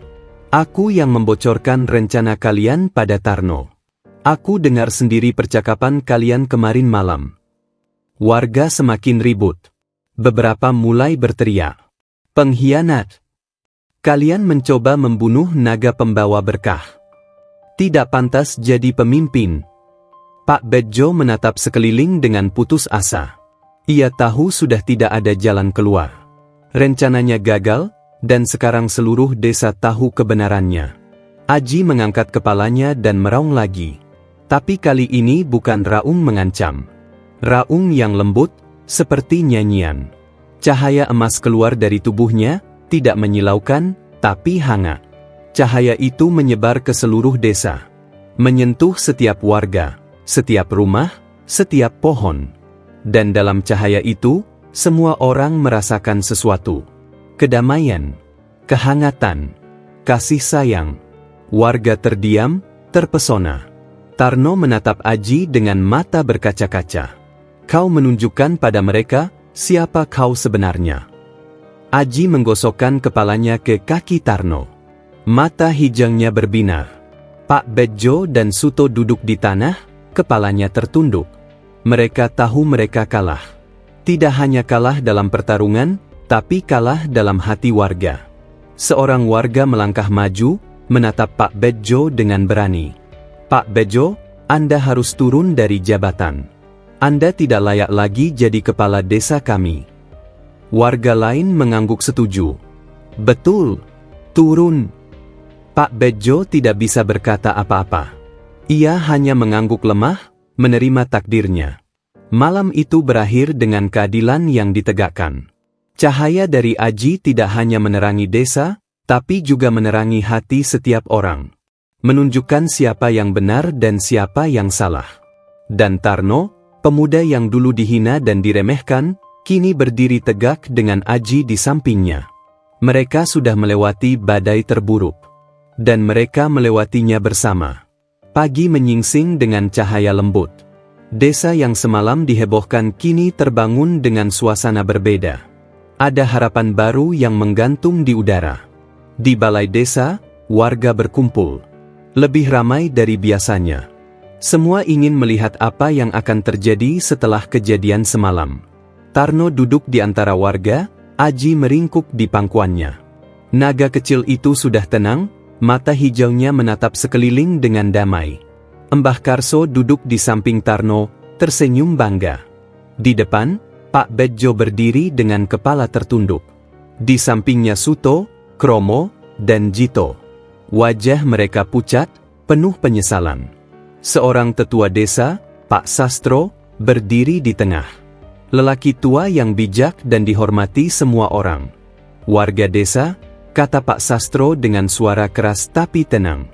"Aku yang membocorkan rencana kalian pada Tarno. Aku dengar sendiri percakapan kalian kemarin malam." Warga semakin ribut. Beberapa mulai berteriak, "Pengkhianat! Kalian mencoba membunuh naga pembawa berkah. Tidak pantas jadi pemimpin." Pak Bejo menatap sekeliling dengan putus asa. Ia tahu sudah tidak ada jalan keluar. Rencananya gagal, dan sekarang seluruh desa tahu kebenarannya. Aji mengangkat kepalanya dan meraung lagi. Tapi kali ini bukan raung mengancam. Raung yang lembut, seperti nyanyian. Cahaya emas keluar dari tubuhnya, tidak menyilaukan, tapi hangat. Cahaya itu menyebar ke seluruh desa. Menyentuh setiap warga, setiap rumah, setiap pohon. Dan dalam cahaya itu, semua orang merasakan sesuatu. Kedamaian, kehangatan, kasih sayang. Warga terdiam, terpesona. Tarno menatap Aji dengan mata berkaca-kaca. "Kau menunjukkan pada mereka, siapa kau sebenarnya." Aji menggosokkan kepalanya ke kaki Tarno. Mata hijaunya berbinar. Pak Bejo dan Suto duduk di tanah, kepalanya tertunduk. Mereka tahu mereka kalah. Tidak hanya kalah dalam pertarungan, tapi kalah dalam hati warga. Seorang warga melangkah maju, menatap Pak Bejo dengan berani. "Pak Bejo, Anda harus turun dari jabatan. Anda tidak layak lagi jadi kepala desa kami." Warga lain mengangguk setuju. "Betul, turun." Pak Bejo tidak bisa berkata apa-apa. Ia hanya mengangguk lemah, menerima takdirnya. Malam itu berakhir dengan keadilan yang ditegakkan. Cahaya dari Aji tidak hanya menerangi desa, tapi juga menerangi hati setiap orang. Menunjukkan siapa yang benar dan siapa yang salah. Dan Tarno, pemuda yang dulu dihina dan diremehkan, kini berdiri tegak dengan Aji di sampingnya. Mereka sudah melewati badai terburuk. Dan mereka melewatinya bersama. Pagi menyingsing dengan cahaya lembut. Desa yang semalam dihebohkan kini terbangun dengan suasana berbeda. Ada harapan baru yang menggantung di udara. Di balai desa, warga berkumpul. Lebih ramai dari biasanya. Semua ingin melihat apa yang akan terjadi setelah kejadian semalam. Tarno duduk di antara warga, Aji meringkuk di pangkuannya. Naga kecil itu sudah tenang, mata hijaunya menatap sekeliling dengan damai. Mbah Karso duduk di samping Tarno, tersenyum bangga. Di depan, Pak Bejo berdiri dengan kepala tertunduk. Di sampingnya Suto, Kromo, dan Jito. Wajah mereka pucat, penuh penyesalan. Seorang tetua desa, Pak Sastro, berdiri di tengah. Lelaki tua yang bijak dan dihormati semua orang. "Warga desa," kata Pak Sastro dengan suara keras tapi tenang.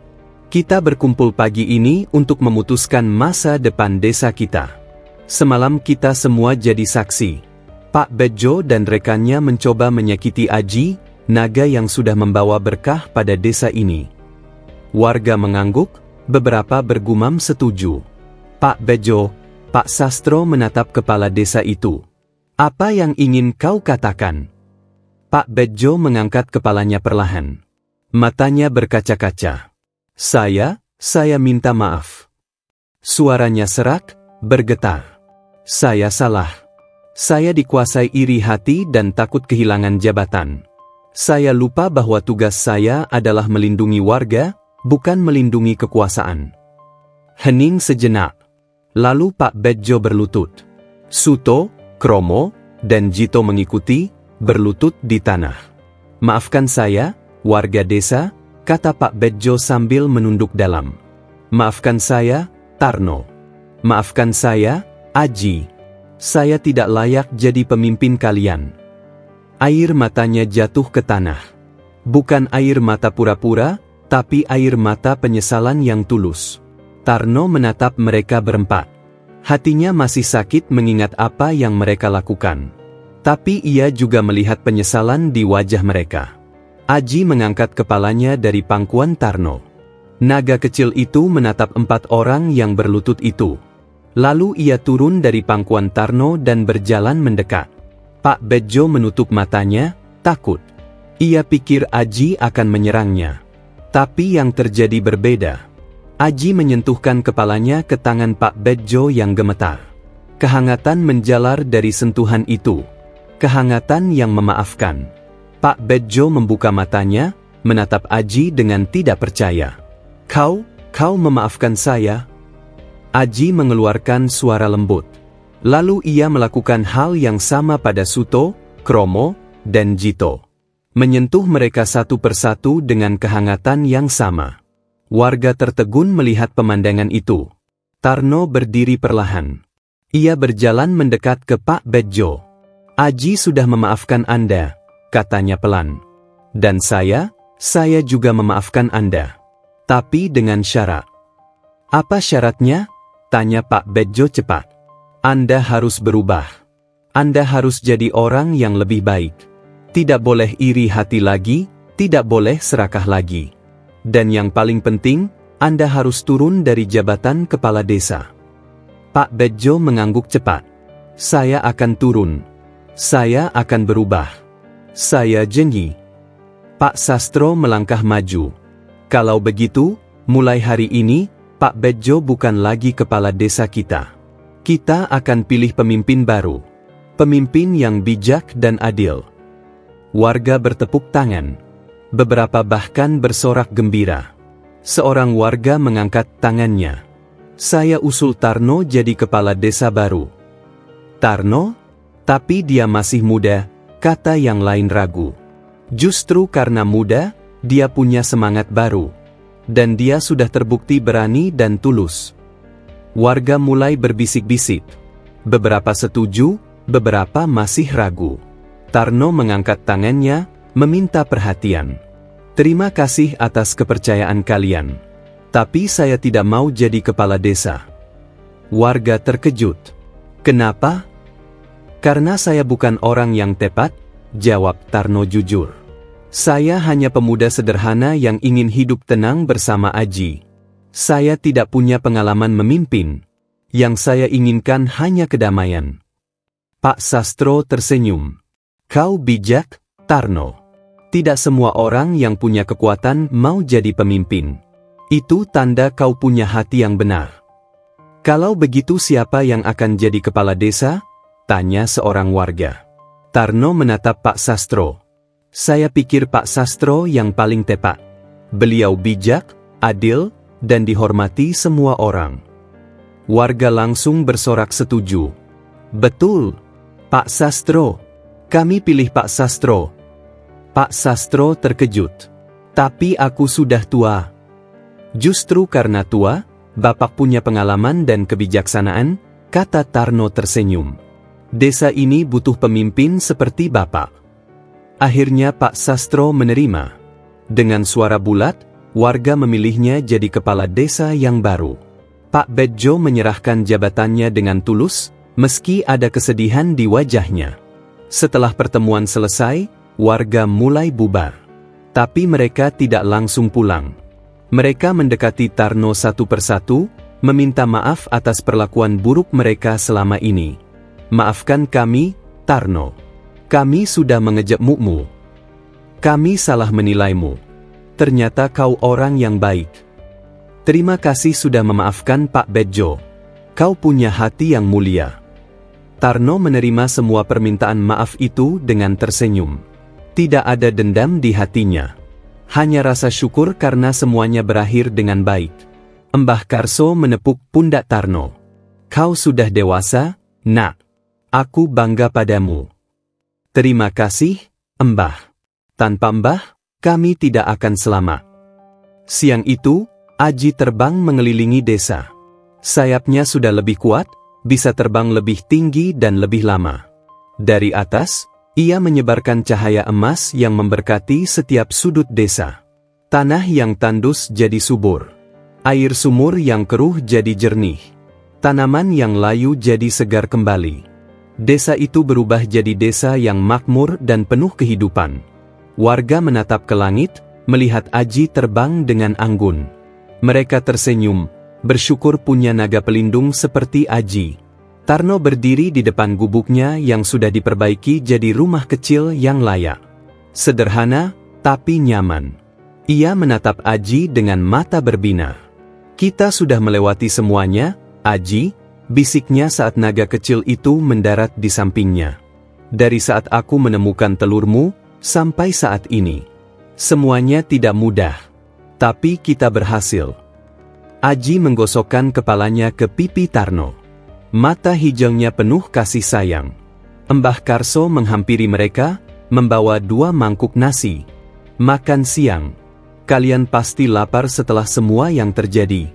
"Kita berkumpul pagi ini untuk memutuskan masa depan desa kita. Semalam kita semua jadi saksi. Pak Bejo dan rekannya mencoba menyakiti Aji, naga yang sudah membawa berkah pada desa ini." Warga mengangguk, beberapa bergumam setuju. "Pak Bejo," Pak Sastro menatap kepala desa itu. "Apa yang ingin kau katakan?" Pak Bejo mengangkat kepalanya perlahan. Matanya berkaca-kaca. Saya minta maaf." Suaranya serak, bergetar. "Saya salah. Saya dikuasai iri hati dan takut kehilangan jabatan. Saya lupa bahwa tugas saya adalah melindungi warga, bukan melindungi kekuasaan." Hening sejenak. Lalu Pak Bejo berlutut. Suto, Kromo, dan Jito mengikuti, berlutut di tanah. "Maafkan saya, warga desa," kata Pak Bejo sambil menunduk dalam. "Maafkan saya, Tarno. Maafkan saya, Aji." Saya tidak layak jadi pemimpin kalian. Air matanya jatuh ke tanah. Bukan air mata pura-pura, tapi air mata penyesalan yang tulus. Tarno menatap mereka berempat. Hatinya masih sakit mengingat apa yang mereka lakukan. Tapi ia juga melihat penyesalan di wajah mereka. Aji mengangkat kepalanya dari pangkuan Tarno. Naga kecil itu menatap 4 orang yang berlutut itu. Lalu ia turun dari pangkuan Tarno dan berjalan mendekat. Pak Bedjo menutup matanya, takut. Ia pikir Aji akan menyerangnya. Tapi yang terjadi berbeda. Aji menyentuhkan kepalanya ke tangan Pak Bedjo yang gemetar. Kehangatan menjalar dari sentuhan itu. Kehangatan yang memaafkan. Pak Bedjo membuka matanya, menatap Aji dengan tidak percaya. Kau memaafkan saya? Aji mengeluarkan suara lembut. Lalu ia melakukan hal yang sama pada Suto, Kromo, dan Jito. Menyentuh mereka satu persatu dengan kehangatan yang sama. Warga tertegun melihat pemandangan itu. Tarno berdiri perlahan. Ia berjalan mendekat ke Pak Bedjo. Aji sudah memaafkan Anda, katanya pelan. Dan saya juga memaafkan Anda. Tapi dengan syarat. Apa syaratnya? Tanya Pak Bedjo cepat. Anda harus berubah. Anda harus jadi orang yang lebih baik. Tidak boleh iri hati lagi, tidak boleh serakah lagi. Dan yang paling penting, Anda harus turun dari jabatan kepala desa. Pak Bedjo mengangguk cepat. Saya akan turun. Saya akan berubah. Saya janji. Pak Sastro melangkah maju. Kalau begitu, mulai hari ini, Pak Bedjo bukan lagi kepala desa kita. Kita akan pilih pemimpin baru. Pemimpin yang bijak dan adil. Warga bertepuk tangan. Beberapa bahkan bersorak gembira. Seorang warga mengangkat tangannya. Saya usul Tarno jadi kepala desa baru. Tarno? Tapi dia masih muda, kata yang lain ragu. Justru karena muda, dia punya semangat baru. Dan dia sudah terbukti berani dan tulus. Warga mulai berbisik-bisik. Beberapa setuju, beberapa masih ragu. Tarno mengangkat tangannya, meminta perhatian. Terima kasih atas kepercayaan kalian. Tapi saya tidak mau jadi kepala desa. Warga terkejut. Kenapa? Karena saya bukan orang yang tepat, jawab Tarno jujur. Saya hanya pemuda sederhana yang ingin hidup tenang bersama Aji. Saya tidak punya pengalaman memimpin. Yang saya inginkan hanya kedamaian. Pak Sastro tersenyum. Kau bijak, Tarno. Tidak semua orang yang punya kekuatan mau jadi pemimpin. Itu tanda kau punya hati yang benar. Kalau begitu siapa yang akan jadi kepala desa? Tanya seorang warga. Tarno menatap Pak Sastro. Saya pikir Pak Sastro yang paling tepat. Beliau bijak, adil, dan dihormati semua orang. Warga langsung bersorak setuju. Betul, Pak Sastro. Kami pilih Pak Sastro. Pak Sastro terkejut. Tapi aku sudah tua. Justru karena tua, Bapak punya pengalaman dan kebijaksanaan, kata Tarno tersenyum. Desa ini butuh pemimpin seperti Bapak. Akhirnya Pak Sastro menerima. Dengan suara bulat, warga memilihnya jadi kepala desa yang baru. Pak Bedjo menyerahkan jabatannya dengan tulus, meski ada kesedihan di wajahnya. Setelah pertemuan selesai, warga mulai bubar. Tapi mereka tidak langsung pulang. Mereka mendekati Tarno satu persatu, meminta maaf atas perlakuan buruk mereka selama ini. Maafkan kami, Tarno. Kami sudah mengejekmu. Kami salah menilaimu. Ternyata kau orang yang baik. Terima kasih sudah memaafkan Pak Bedjo. Kau punya hati yang mulia. Tarno menerima semua permintaan maaf itu dengan tersenyum. Tidak ada dendam di hatinya. Hanya rasa syukur karena semuanya berakhir dengan baik. Mbah Karso menepuk pundak Tarno. Kau sudah dewasa, Nak. Aku bangga padamu. Terima kasih, Mbah. Tanpa Mbah, kami tidak akan selamat. Siang itu, Aji terbang mengelilingi desa. Sayapnya sudah lebih kuat, bisa terbang lebih tinggi dan lebih lama. Dari atas, ia menyebarkan cahaya emas yang memberkati setiap sudut desa. Tanah yang tandus jadi subur. Air sumur yang keruh jadi jernih. Tanaman yang layu jadi segar kembali. Desa itu berubah jadi desa yang makmur dan penuh kehidupan. Warga menatap ke langit, melihat Aji terbang dengan anggun. Mereka tersenyum, bersyukur punya naga pelindung seperti Aji. Tarno berdiri di depan gubuknya yang sudah diperbaiki jadi rumah kecil yang layak. Sederhana, tapi nyaman. Ia menatap Aji dengan mata berbinar. "Kita sudah melewati semuanya, Aji," bisiknya saat naga kecil itu mendarat di sampingnya. "Dari saat aku menemukan telurmu, sampai saat ini. Semuanya tidak mudah. Tapi kita berhasil." Aji menggosokkan kepalanya ke pipi Tarno. Mata hijaunya penuh kasih sayang. Mbah Karso menghampiri mereka, membawa 2 mangkuk nasi. "Makan siang. Kalian pasti lapar setelah semua yang terjadi."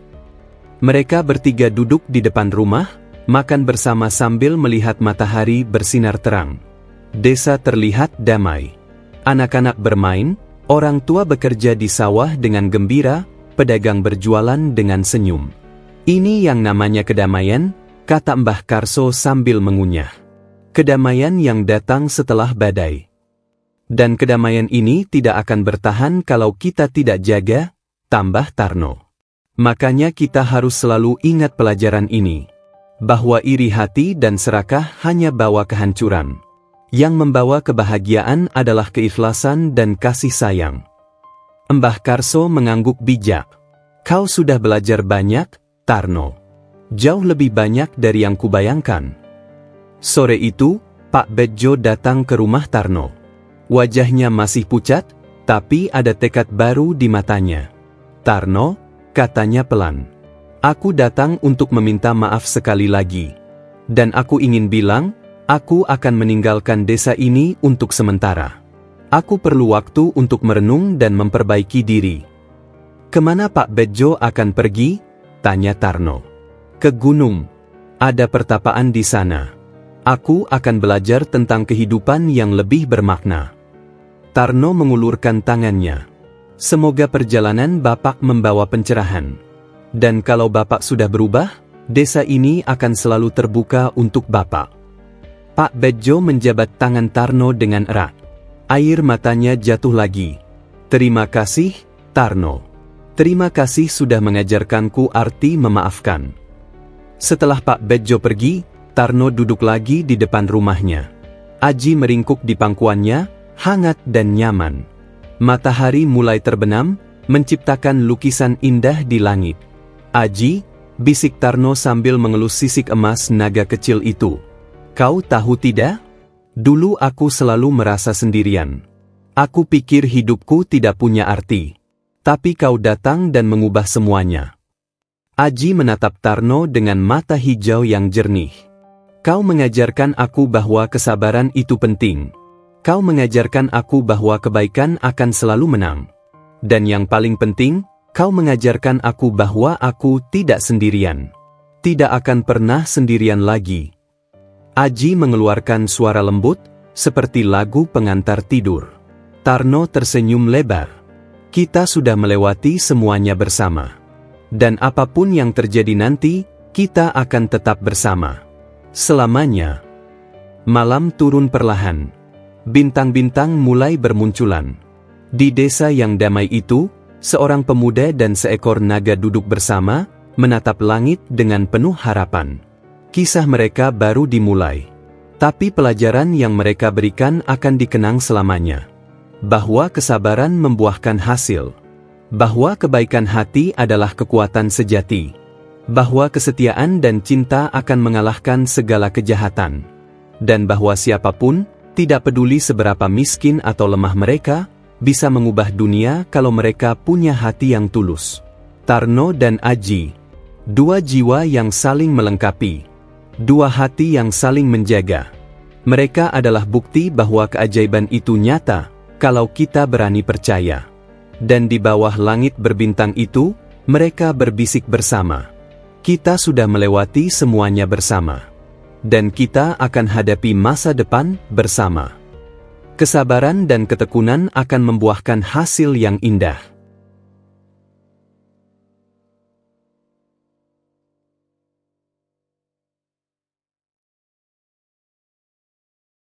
Mereka bertiga duduk di depan rumah, makan bersama sambil melihat matahari bersinar terang. Desa terlihat damai. Anak-anak bermain, orang tua bekerja di sawah dengan gembira, pedagang berjualan dengan senyum. "Ini yang namanya kedamaian," kata Mbah Karso sambil mengunyah. "Kedamaian yang datang setelah badai. Dan kedamaian ini tidak akan bertahan kalau kita tidak jaga," tambah Tarno. "Makanya kita harus selalu ingat pelajaran ini. Bahwa iri hati dan serakah hanya bawa kehancuran. Yang membawa kebahagiaan adalah keikhlasan dan kasih sayang." Mbah Karso mengangguk bijak. "Kau sudah belajar banyak, Tarno. Jauh lebih banyak dari yang kubayangkan." Sore itu, Pak Bedjo datang ke rumah Tarno. Wajahnya masih pucat, tapi ada tekad baru di matanya. "Tarno," katanya pelan, "aku datang untuk meminta maaf sekali lagi. Dan aku ingin bilang, aku akan meninggalkan desa ini untuk sementara. Aku perlu waktu untuk merenung dan memperbaiki diri." "Kemana Pak Bedjo akan pergi?" tanya Tarno. "Ke gunung. Ada pertapaan di sana. Aku akan belajar tentang kehidupan yang lebih bermakna." Tarno mengulurkan tangannya. "Semoga perjalanan Bapak membawa pencerahan. Dan kalau Bapak sudah berubah, desa ini akan selalu terbuka untuk Bapak." Pak Bedjo menjabat tangan Tarno dengan erat. Air matanya jatuh lagi. "Terima kasih, Tarno. Terima kasih sudah mengajarkanku arti memaafkan." Setelah Pak Bedjo pergi, Tarno duduk lagi di depan rumahnya. Aji meringkuk di pangkuannya, hangat dan nyaman. Matahari mulai terbenam, menciptakan lukisan indah di langit. "Aji," bisik Tarno sambil mengelus sisik emas naga kecil itu. "Kau tahu tidak? Dulu aku selalu merasa sendirian. Aku pikir hidupku tidak punya arti. Tapi kau datang dan mengubah semuanya." Aji menatap Tarno dengan mata hijau yang jernih. "Kau mengajarkan aku bahwa kesabaran itu penting. Kau mengajarkan aku bahwa kebaikan akan selalu menang. Dan yang paling penting, kau mengajarkan aku bahwa aku tidak sendirian. Tidak akan pernah sendirian lagi." Aji mengeluarkan suara lembut, seperti lagu pengantar tidur. Tarno tersenyum lebar. "Kita sudah melewati semuanya bersama. Dan apapun yang terjadi nanti, kita akan tetap bersama. Selamanya." Malam turun perlahan. Bintang-bintang mulai bermunculan. Di desa yang damai itu, seorang pemuda dan seekor naga duduk bersama, menatap langit dengan penuh harapan. Kisah mereka baru dimulai. Tapi pelajaran yang mereka berikan akan dikenang selamanya. Bahwa kesabaran membuahkan hasil. Bahwa kebaikan hati adalah kekuatan sejati. Bahwa kesetiaan dan cinta akan mengalahkan segala kejahatan. Dan bahwa siapapun, tidak peduli seberapa miskin atau lemah mereka, bisa mengubah dunia kalau mereka punya hati yang tulus. Tarno dan Aji. Dua jiwa yang saling melengkapi. Dua hati yang saling menjaga. Mereka adalah bukti bahwa keajaiban itu nyata, kalau kita berani percaya. Dan di bawah langit berbintang itu, mereka berbisik bersama. Kita sudah melewati semuanya bersama. Dan kita akan hadapi masa depan bersama. Kesabaran dan ketekunan akan membuahkan hasil yang indah.